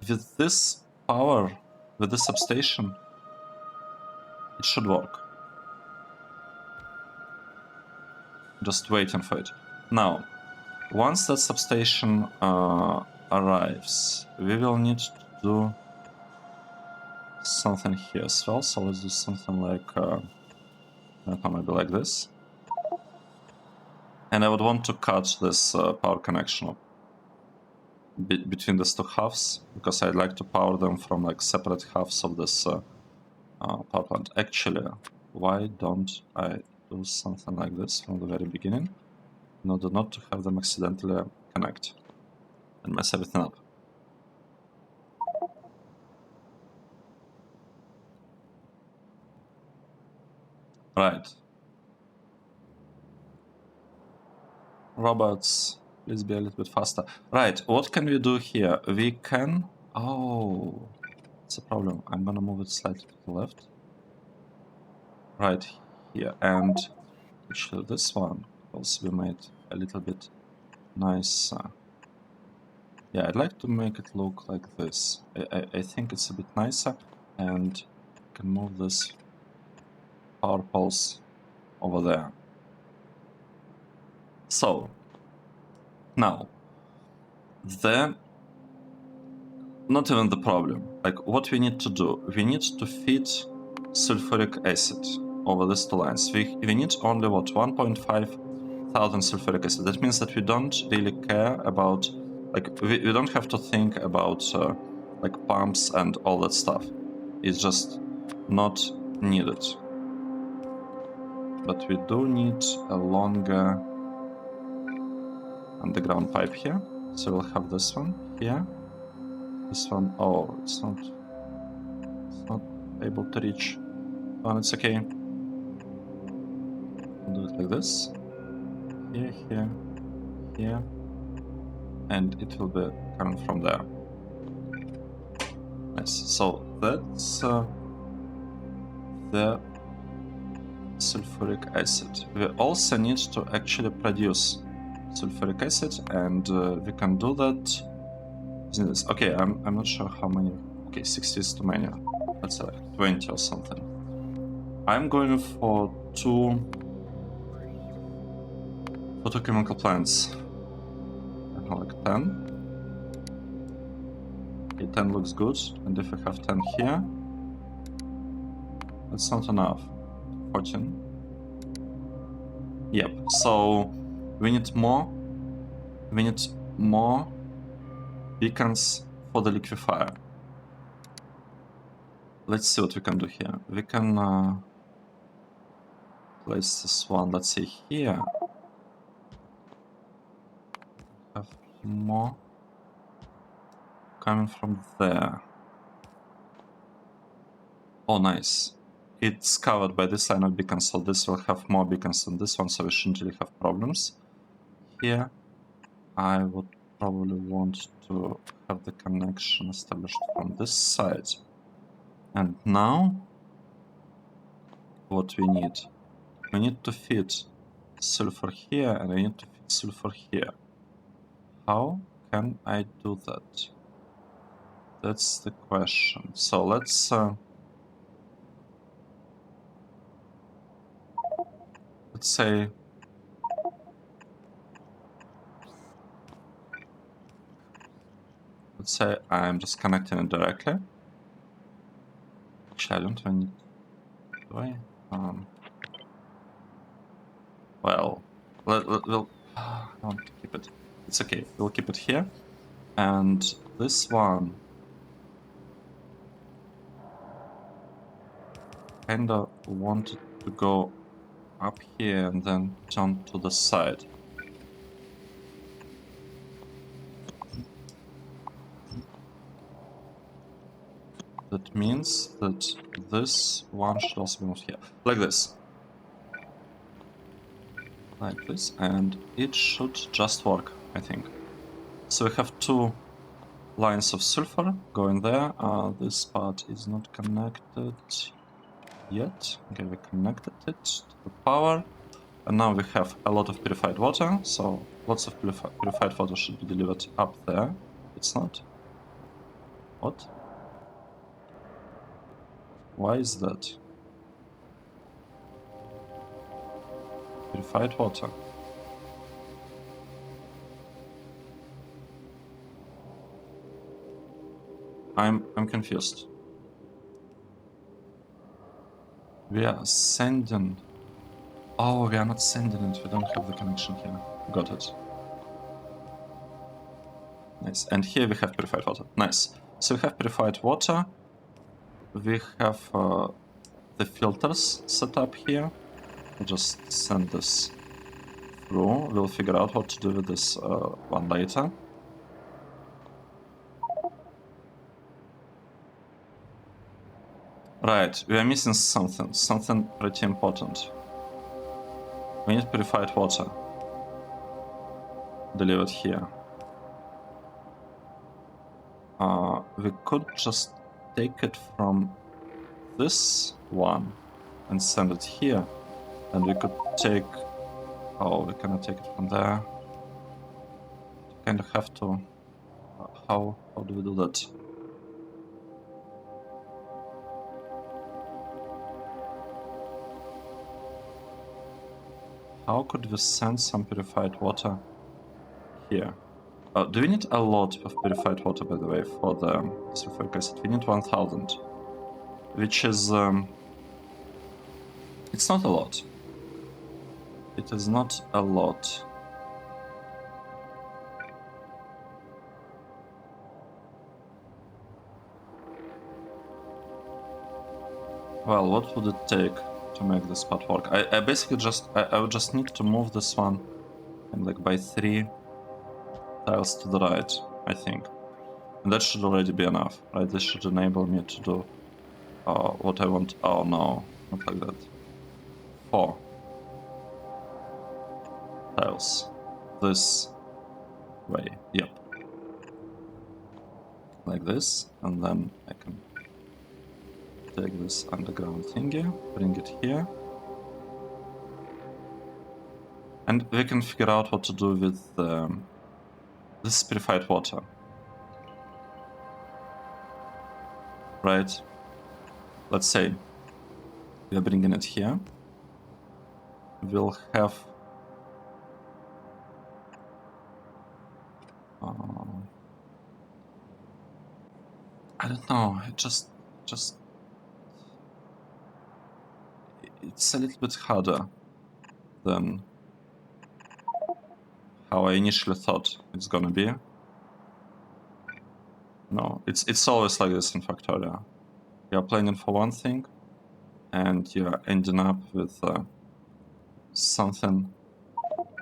With this power, with this substation, it should work. Just waiting for it. Now, once that substation arrives, we will need to do something here as well. So let's do something like, maybe like this. And I would want to cut this power connection between these two halves, because I'd like to power them from like separate halves of this power plant. Actually, why don't I do something like this from the very beginning in order not to have them accidentally connect and mess everything up? Right. Robots, please be a little bit faster. Right, what can we do here? We can... Oh, it's a problem. I'm gonna move it slightly to the left. Right here, and actually this one will also be made a little bit nicer. Yeah, I'd like to make it look like this. I think it's a bit nicer, and I can move this power pulse over there. So, now, not even the problem. Like, what we need to do, we need to feed sulfuric acid over these two lines. We need only, what, 1,500 sulfuric acid. That means that we don't really care about, like, we don't have to think about, like, pumps and all that stuff. It's just not needed. But we do need a longer underground pipe here. So we'll have this one here. This one, oh, it's not able to reach. Oh, it's okay. We'll do it like this. Here, here, here. And it will be coming from there. Nice. So that's the sulfuric acid. We also need to actually produce sulfuric acid, and we can do that using this. Okay, I'm not sure how many. Okay, 60 is too many. Let's say like 20 or something. I'm going for two photochemical plants. I have like 10. Okay, 10 looks good, and if I have 10 here, that's not enough. 14. Yep, so we need more. We need more beacons for the liquefier. Let's see what we can do here. We can place this one, let's say here. Have more coming from there. Oh, nice. It's covered by this line of beacons, so this will have more beacons than this one, so we shouldn't really have problems. Here, I would probably want to have the connection established from this side. And now, what we need to fit sulfur here, and I need to fit sulfur here. How can I do that? That's the question. So let's say I'm just connecting it directly. Actually, I don't need. Do I? Well, we'll. I want to keep it. It's okay. We'll keep it here, and this one kinda wanted to go up here and then turn to the side. That means that this one should also be moved here, like this. Like this, and it should just work, I think. So we have two lines of sulfur going there. This part is not connected yet. Okay, we connected it to the power. And now we have a lot of purified water, so lots of purified water should be delivered up there. It's not. What? Why is that? Purified water. I'm confused. We are sending. Oh, we are not sending it. We don't have the connection here. Got it. Nice. And here we have purified water. Nice. So we have purified water. We have the filters set up here. We'll just send this through. We'll figure out what to do with this one later. Right, we are missing something pretty important. We need purified water delivered here. We could just take it from this one and send it here, and we could take. Oh, we cannot take it from there. We kind of have to. How do we do that? How could we send some purified water here? Do we need a lot of purified water, by the way, for the sulfuric acid? We need 1000, which is... it's not a lot. It is not a lot. Well, what would it take to make this part work? I basically just... I would just need to move this one and like by 3 tiles to the right, I think. And that should already be enough, right? This should enable me to do what I want. Oh no, not like that. 4 tiles. This way, yep. Like this, and then I can take this underground thingy, bring it here. And we can figure out what to do with this purified water. Right? Let's say we are bringing it here. We'll have I don't know, it's a little bit harder than how I initially thought it's gonna be. No, it's always like this in Factorio. You're planning for one thing, and you're ending up with something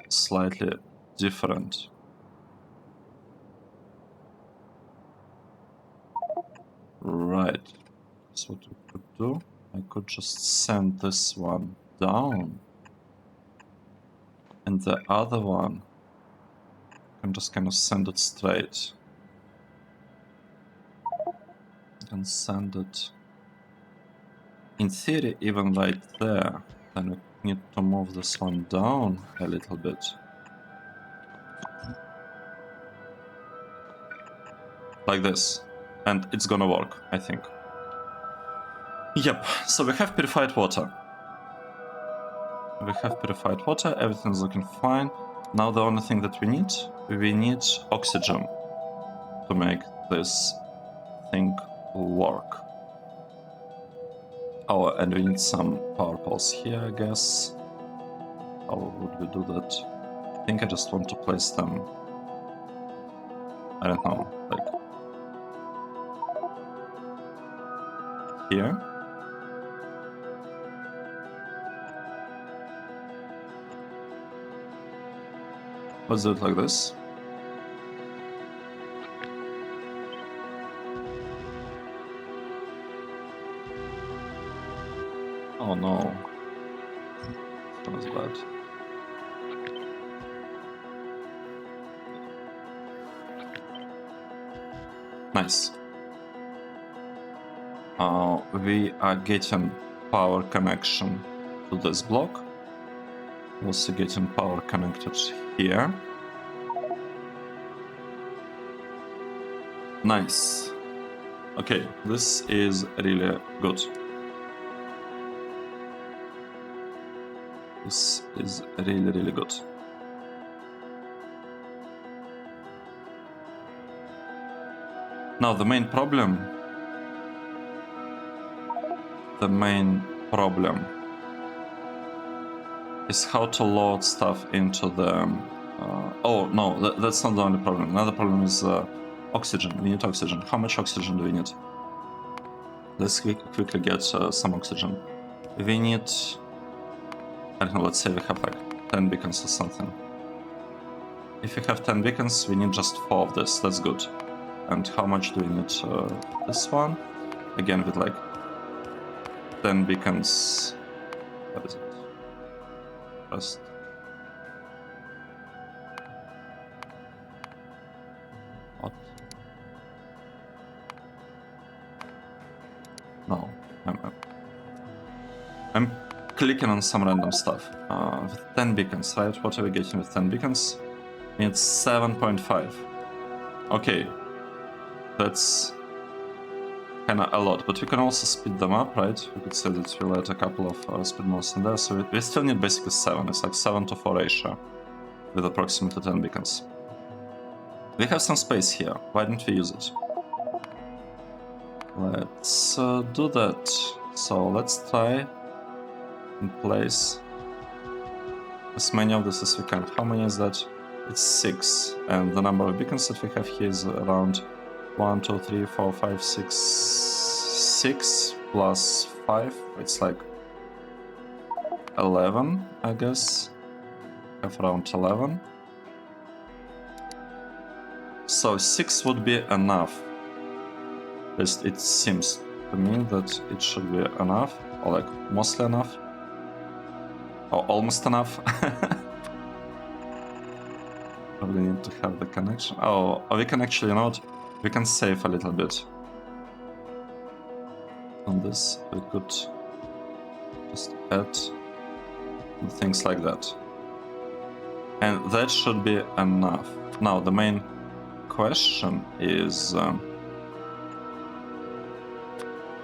slightly different. Right. So what we could do, I could just send this one down, and the other one I can just kind of send it straight. And send it, in theory, even right there. Then we need to move this one down a little bit. Like this. And it's gonna work, I think. Yep, so we have purified water. We have purified water, everything's looking fine. Now the only thing that we need oxygen to make this thing work. Oh, and we need some power poles here, I guess. How would we do that? I think I just want to place them, I don't know, like here. Let's do it like this. Oh no. That was bad. Nice. We are getting power connection to this block. Also getting power connected here. Nice. Okay, this is really good. This is really, really good. Now the main problem is how to load stuff into the... oh no, that's not the only problem. Another problem is oxygen. We need oxygen. How much oxygen do we need? Let's quickly get some oxygen. We need... I don't know, let's say we have like 10 beacons or something. If we have 10 beacons, we need just 4 of this. That's good. And how much do we need this one? Again, with like 10 beacons. What is it? Just... what? No. I'm clicking on some random stuff. With 10 beacons, right? What are we getting with 10 beacons? We need 7.5. Okay. That's kinda a lot, but we can also speed them up, right? We could say that we'll add a couple of speed modes in there, so we still need basically 7. It's like 7-4 ratio with approximately 10 beacons. We have some space here. Why don't we use it? Let's do that. So let's try and place as many of this as we can. How many is that? It's 6, and the number of beacons that we have here is around 1, 2, 3, 4, 5, 6, 6 plus 5. It's like 11, I guess. We have around 11. So 6 would be enough. At least it seems to me that it should be enough, or like mostly enough, or almost enough. Probably need to have the connection. Oh, we can actually, you know what? We can save a little bit on this. We could just add things like that. And that should be enough. Now, the main question is...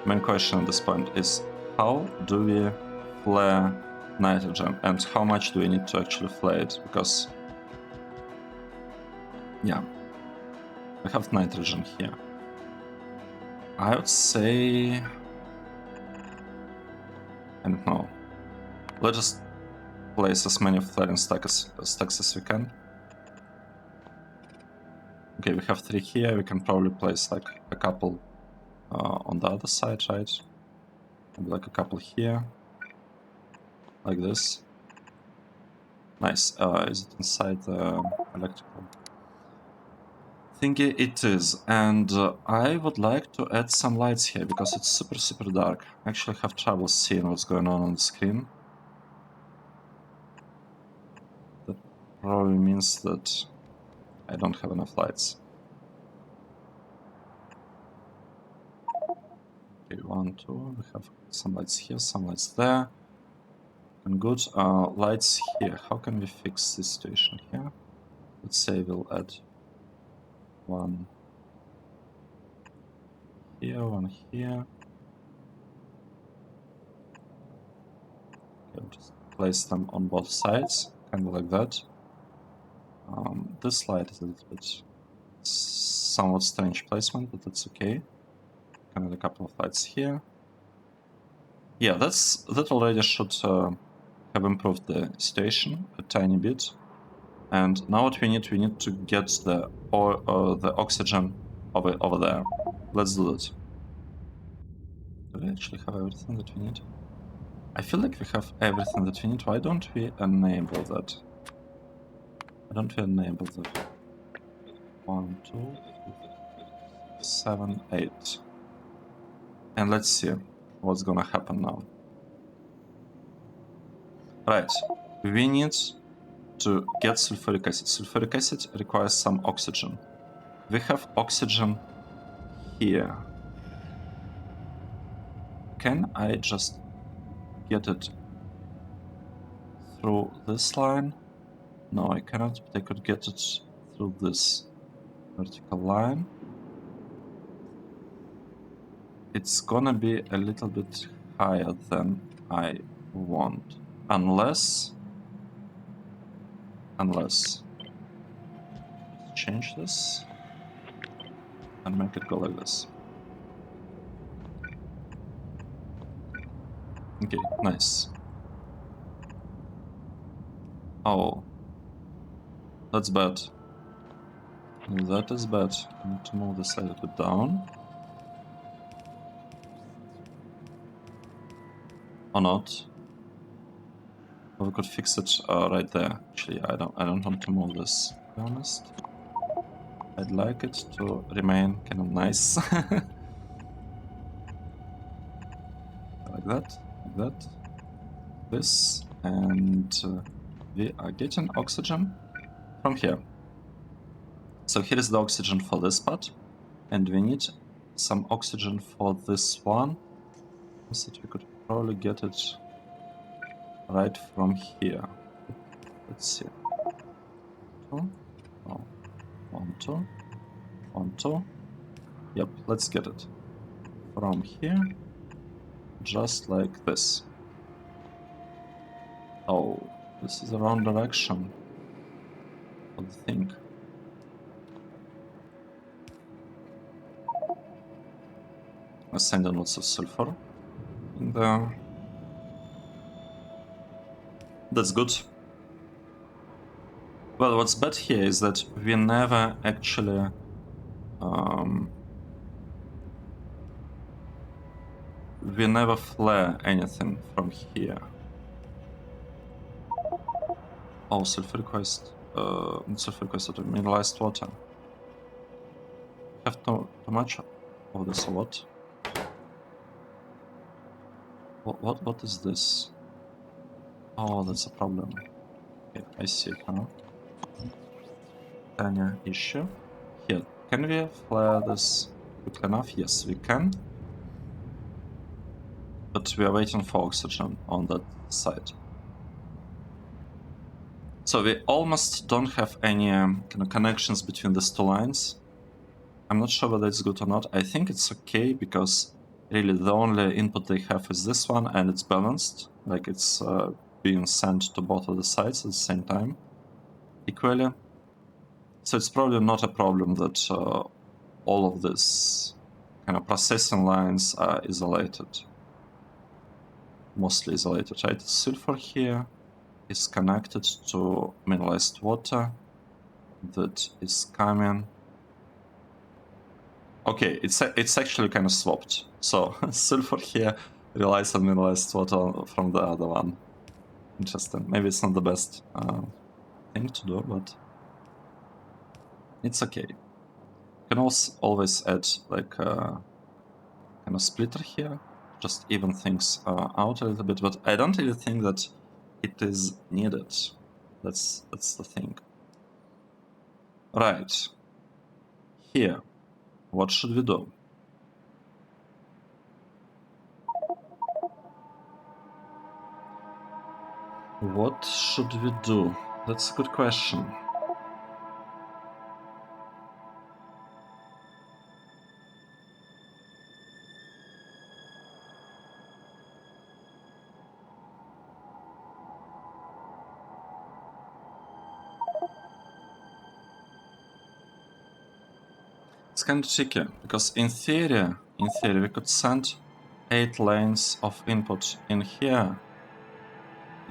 main question at this point is, how do we flare nitrogen? And how much do we need to actually flare it? Because... yeah. We have nitrogen here. I would say... I don't know. Let's just place as many flaring stacks as we can. Okay, we have 3 here. We can probably place like a couple on the other side, right? Maybe like a couple here. Like this. Nice. Is it inside the electrical thingy? It is. And I would like to add some lights here because it's super dark. I actually have trouble seeing what's going on the screen. That probably means that I don't have enough lights. Okay, 1, 2. We have some lights here, some lights there. And good. Lights here. How can we fix this situation here? Let's say we'll add one here, one here. Okay, just place them on both sides, kind of like that. This light is a little bit somewhat strange placement, but that's okay. Can add a couple of lights here. Yeah, that already should have improved the situation a tiny bit. And now what we need to get the oxygen over there. Let's do it. Do we actually have everything that we need? I feel like we have everything that we need. Why don't we enable that? Why don't we enable that? 1, 2, 3, 7, 8. And let's see what's gonna happen now. Right, we need to get sulfuric acid. Sulfuric acid requires some oxygen. We have oxygen here. Can I just get it through this line? No, I cannot, but I could get it through this vertical line. It's gonna be a little bit higher than I want. Unless change this and make it go like this. Okay, nice. Oh, that's bad. That is bad. I need to move this a little bit down. Or not. Or we could fix it right there. Actually, I don't want to move this, to be honest. I'd like it to remain kind of nice. Like that. This, and we are getting oxygen from here. So here is the oxygen for this part, and we need some oxygen for this one. So we could probably get it right from here. Let's see. 2, oh, 1, 2, 1, 2. Yep, let's get it from here, just like this. Oh, this is the wrong direction for the thing. I send in lots of sulfur in there. That's good. Well, what's bad here is that we never actually we never flare anything from here. Oh, sulfuric waste. Sulfuric waste, mineralized water. Have too much of this, or what? What is this? Oh, that's a problem. Okay, I see it now. Tiny issue. Here, can we flare this quick enough? Yes, we can. But we are waiting for oxygen on that side. So we almost don't have any kind of connections between these two lines. I'm not sure whether it's good or not. I think it's okay because really the only input they have is this one, and it's balanced. Like it's being sent to both of the sides at the same time, equally. So it's probably not a problem that all of this kind of processing lines are isolated. Mostly isolated, right? Sulfur here is connected to mineralized water that is coming. Okay, it's actually kind of swapped. So sulfur here relies on mineralized water from the other one. Interesting. Maybe it's not the best thing to do, but it's okay. You can also always add like a kind of splitter here, just even things out a little bit, but I don't really think that it is needed. That's the thing. Right. Here, what should we do? What should we do? That's a good question. It's kind of tricky, because in theory, we could send 8 lanes of input in here,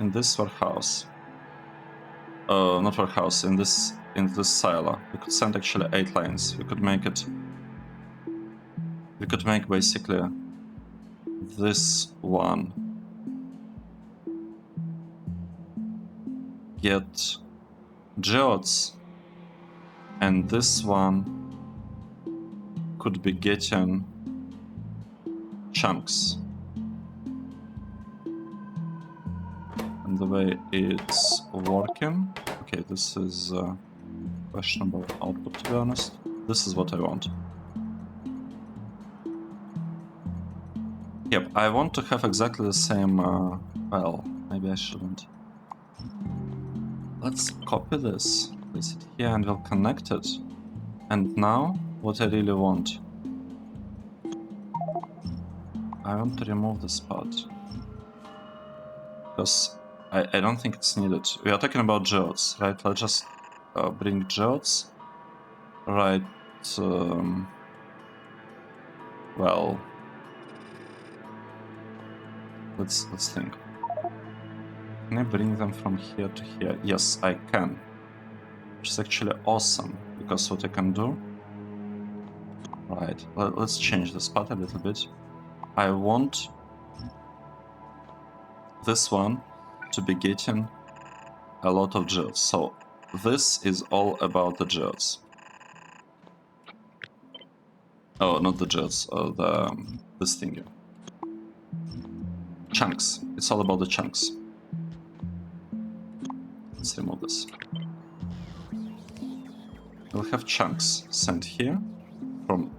in this warehouse. Not warehouse, in this silo. We could send actually 8 lanes. We could make basically this one get geodes, and this one could be getting chunks. And the way it's working, okay, this is questionable output, to be honest. This is what I want. Yep, I want to have exactly the same well, maybe I shouldn't. Let's copy this, place it here, and we'll connect it. And now, what I really want. I want to remove this part. Because I don't think it's needed. We are talking about geodes, right? Let's just bring geodes. Right. Well, let's think. Can I bring them from here to here? Yes, I can. Which is actually awesome, because what I can do... Right, let's change this part a little bit. I want this one to be getting a lot of geodes. So this is all about the geodes. Oh, not the geodes, this thingy. Chunks. It's all about the chunks. Let's remove this. We'll have chunks sent here from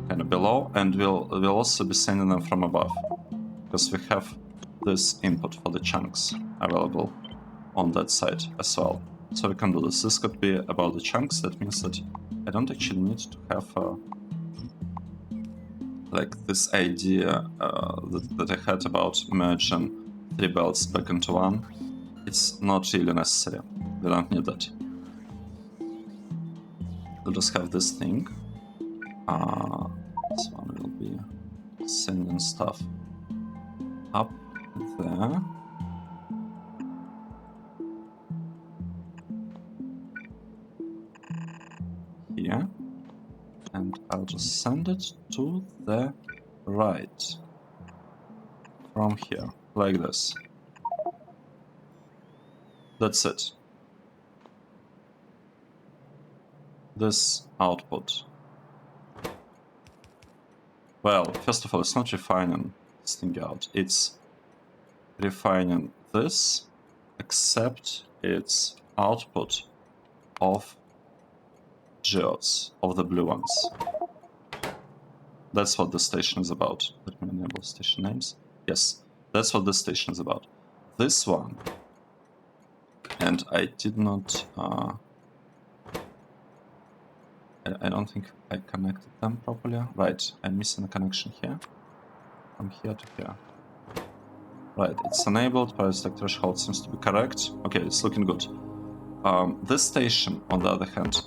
kind of below, and we'll also be sending them from above, because we have this input for the chunks available on that side as well. So we can do this. This could be about the chunks. That means that I don't actually need to have like this idea that I had about merging 3 belts back into one. It's not really necessary. We don't need that. We'll just have this thing. This one will be sending stuff up there. Here. And I'll just send it to the right. From here, like this. That's it. This output. Well, first of all, it's not refining this thing out. It's refining this, except it's output of geodes, of the blue ones. That's what the station is about. Let me enable station names. Yes, that's what this station is about. This one, and I did not... I don't think I connected them properly. Right, I'm missing a connection here. From here to here. Right, it's enabled. Parasitic threshold seems to be correct. Okay, it's looking good. This station, on the other hand,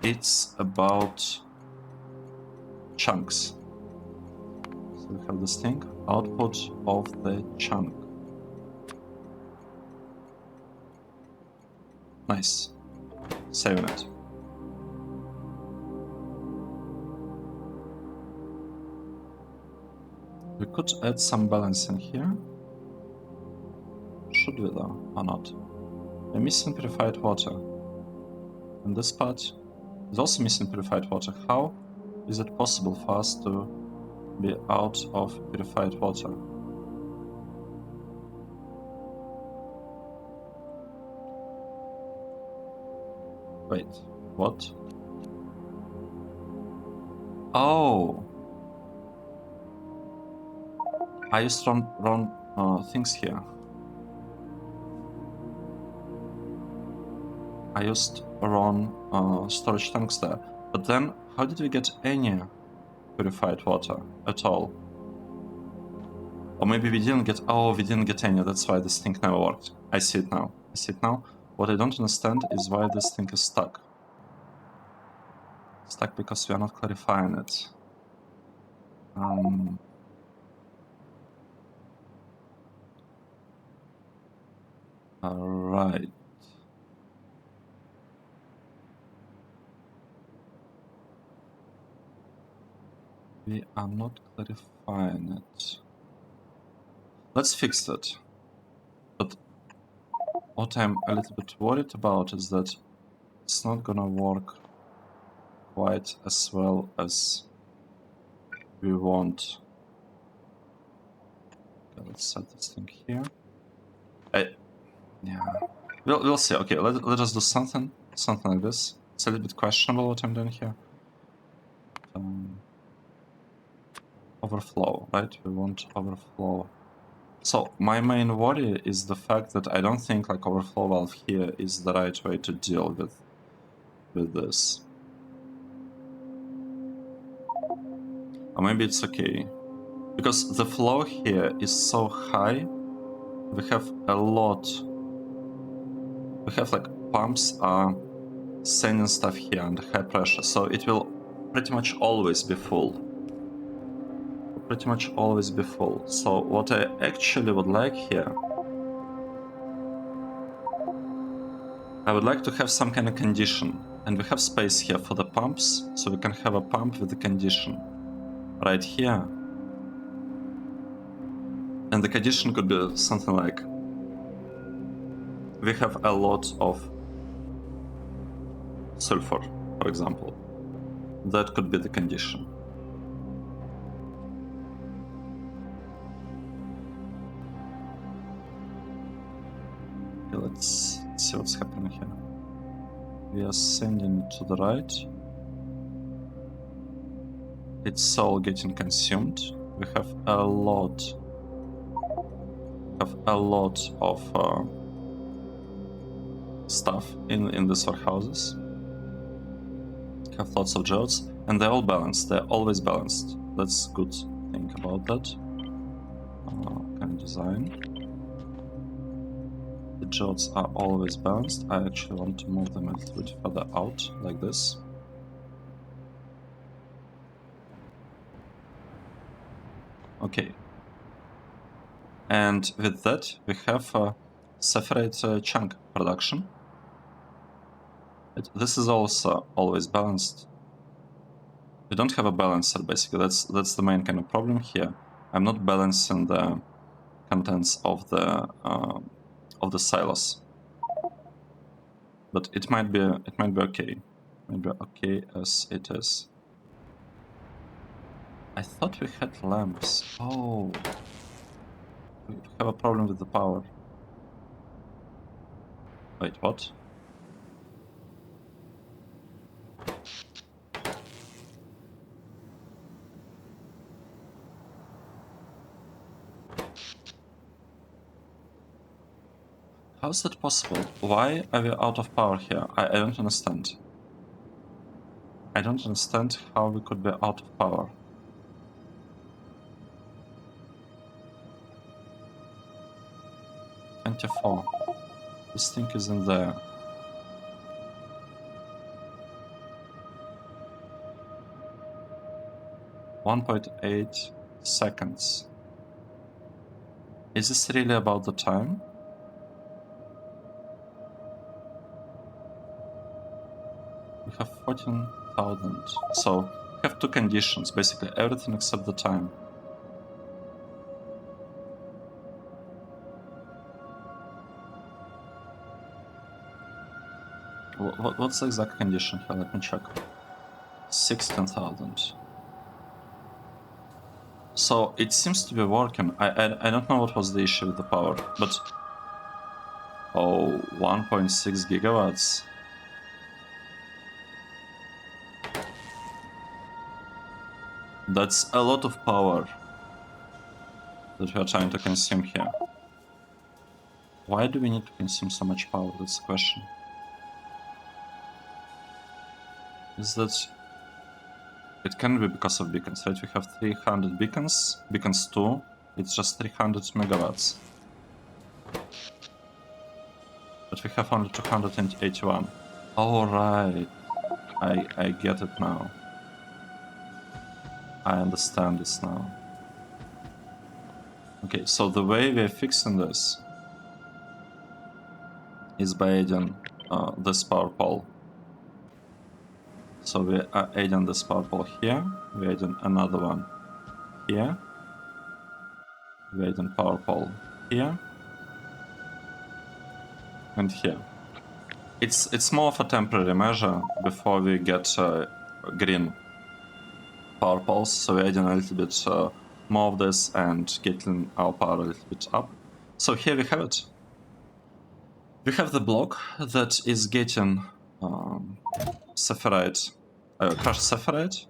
it's about chunks. So we have this thing, output of the chunk. Nice. Saving it. We could add some balancing here. should we though, or not? We're missing purified water. And this part is also missing purified water. How is it possible for us to be out of purified water? Wait, what? Oh! I used wrong things here. I used wrong storage tanks there. But then, how did we get any purified water at all? Or maybe we didn't get... Oh, we didn't get any. That's why this thing never worked. I see it now. I see it now. What I don't understand is why this thing is stuck. Stuck because we are not clarifying it. Alright. We are not clarifying it. Let's fix it. But what I'm a little bit worried about is that it's not gonna work quite as well as we want. Okay, let's set this thing here. Yeah, we'll see. Okay, let us do something like this. It's a little bit questionable what I'm doing here. Overflow, right? We want overflow. So my main worry is the fact that I don't think like overflow valve here is the right way to deal with this. Or maybe it's okay. Because the flow here is so high, we have a lot. We have like pumps are sending stuff here under high pressure, so it will pretty much always be full. Pretty much always be full. So what I actually would like here, I would like to have some kind of condition, and we have space here for the pumps, so we can have a pump with the condition right here. And the condition could be something like, we have a lot of sulfur, for example. That could be the condition. Okay, let's see what's happening here. We are sending it to the right. It's all getting consumed. We have a lot of stuff in these warehouses. Have lots of geodes, and they're all balanced. They're always balanced. That's good thing about that. Kind of design. The geodes are always balanced. I actually want to move them a little bit further out, like this. Okay. And with that, we have a SAPHIRITE chunk production. This is also always balanced. We don't have a balancer, basically. That's the main kind of problem here. I'm not balancing the contents of the silos, but it might be okay. Maybe okay as it is. I thought we had lamps. Oh, we have a problem with the power. Wait, what? How is that possible? Why are we out of power here? I don't understand. I don't understand how we could be out of power. This thing is in there. .8 seconds. Is this really about the time? We have 14,000. So we have two conditions, basically everything except the time. what's the exact condition here? Let me check. 16,000. So it seems to be working. I don't know what was the issue with the power, but... Oh, 1.6 gigawatts. That's a lot of power that we are trying to consume here. Why do we need to consume so much power? That's the question. Is that... It can be because of beacons, right? We have 300 beacons. Beacons 2. It's just 300 megawatts. But we have only 281. Alright. I get it now. I understand this now. Okay, so the way we're fixing this is by adding this power pole. So we are adding this power pole here, we're adding another one here, we're adding power pole here, and here. It's more of a temporary measure before we get green power poles, so we're adding a little bit more of this and getting our power a little bit up. So here we have it. We have the block that is getting SAPHIRITE, crushed SAPHIRITE.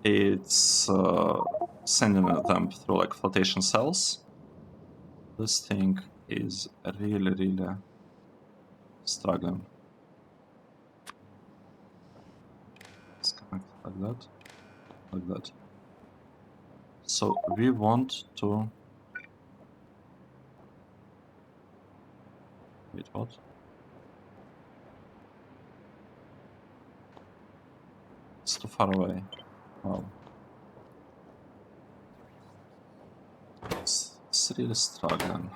It's sending them through like flotation cells. This thing is really struggling. Let's connect like that. So we want to... Wait, what? It's too far away. Wow. It's really struggling.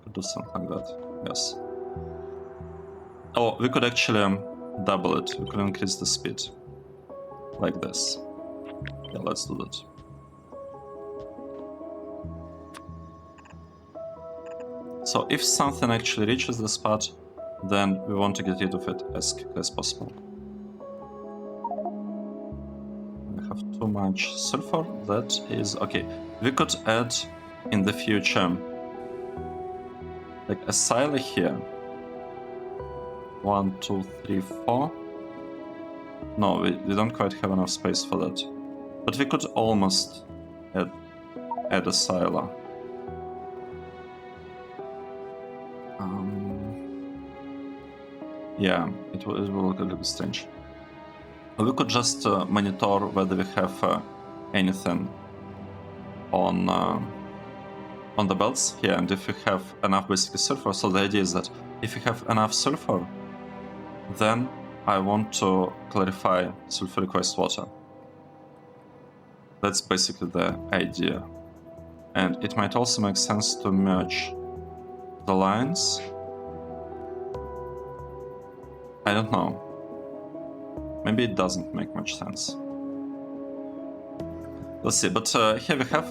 Could do something like that. Yes. Oh, we could actually double it. We could increase the speed. Like this. Yeah, let's do that. So if something actually reaches the spot, then we want to get rid of it as quickly as possible. We have too much sulfur. That is okay. We could add in the future like a silo here. 1, 2, 3, 4. No, we don't quite have enough space for that. But we could almost add a silo. Yeah, it will look a little bit strange. We could just monitor whether we have anything on the belts here, and if we have enough basically sulfur. So the idea is that if we have enough sulfur, then I want to clarify sulfuric wastewater. That's basically the idea. And it might also make sense to merge the lines. I don't know. Maybe it doesn't make much sense. Let's see. But here we have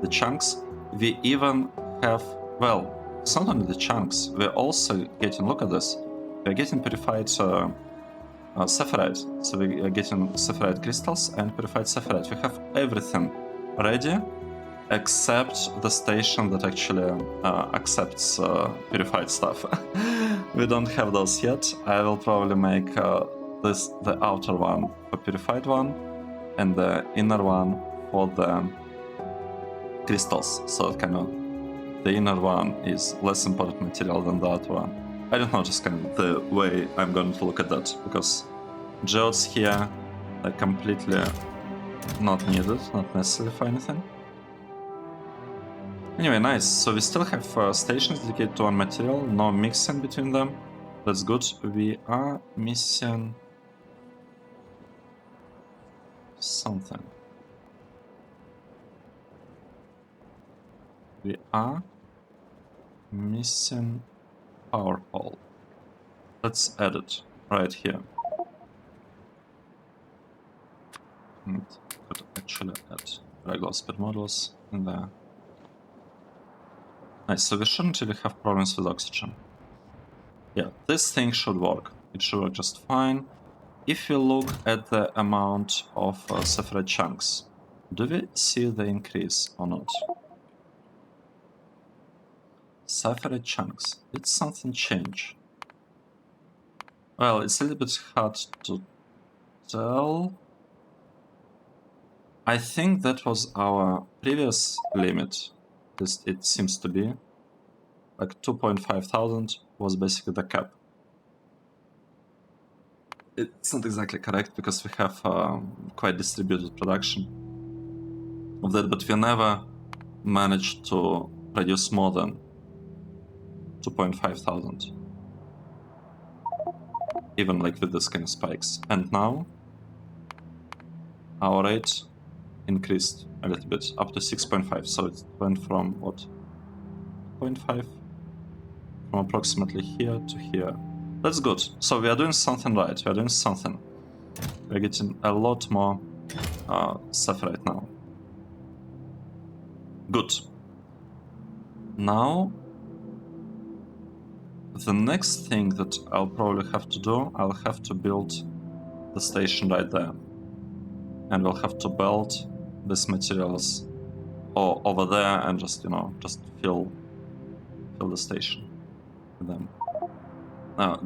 the chunks. We even have, well, it's not only the chunks. We're also getting, look at this. We're getting purified SAPHIRITE. So we are getting SAPHIRITE crystals and purified SAPHIRITE. We have everything ready except the station that actually accepts purified stuff. We don't have those yet. I will probably make this the outer one for purified one and the inner one for the crystals. So kind of the inner one is less important material than the outer one. I don't know, just kind of the way I'm going to look at that, because geodes here are completely not needed, not necessary for anything. Anyway, nice. So we still have stations dedicated to one material, no mixing between them. That's good. We are missing something. We are missing power pole. Let's add it right here. And could actually add regular speed models in there. Nice, so we shouldn't really have problems with oxygen. Yeah, this thing should work. It should work just fine. If you look at the amount of SAPHIRITE chunks, do we see the increase or not? SAPHIRITE chunks, did something change? Well, it's a little bit hard to tell. I think that was our previous limit. It seems to be. Like 2,500 was basically the cap. It's not exactly correct because we have quite distributed production of that, but we never managed to produce more than 2,500. Even like with this kind of spikes. And now our rate increased a little bit up to 6.5. So it went from what? 0.5 from approximately here to here. That's good. So we are doing something right. We are doing something. We're getting a lot more SAPHIRITE now. Good. Now, the next thing that I'll probably have to do, I'll have to build the station right there. And we'll have to build these materials over there and just, you know, just fill the station with them.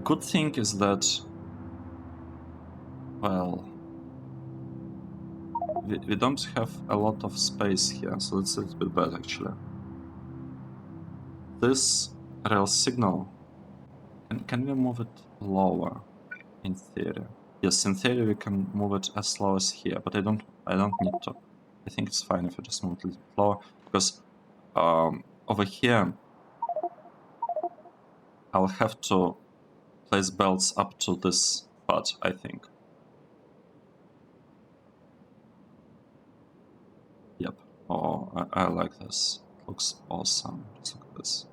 Good thing is that, well, we don't have a lot of space here, so that's a little bit bad actually. This rail signal, can we move it lower in theory? Yes, in theory we can move it as low as here, but I don't need to. I think it's fine if I just move it a little bit lower, because over here I'll have to place belts up to this part, I think. Yep. Oh, I like this. It looks awesome. Just look at this.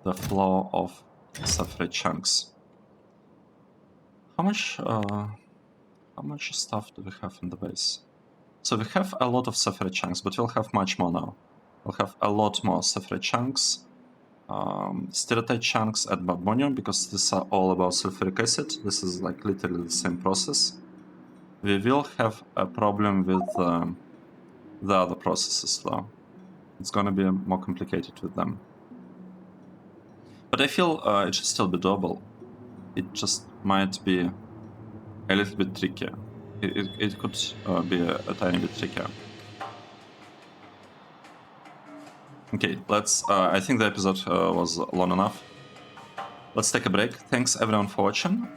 The flow of SAPHIRITE chunks. How much stuff do we have in the base? So we have a lot of SAPHIRITE chunks, but we'll have much more now. We'll have a lot more SAPHIRITE chunks, stereotype chunks at Barbonium, because these are all about sulfuric acid. This is like literally the same process. We will have a problem with the other processes though. It's gonna be more complicated with them. But I feel it should still be doable. It just might be a little bit trickier. It could be a tiny bit trickier. Okay, let's. I think the episode was long enough. Let's take a break. Thanks everyone for watching.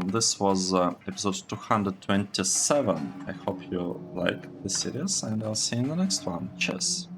This was episode 227. I hope you like this series, and I'll see you in the next one. Cheers.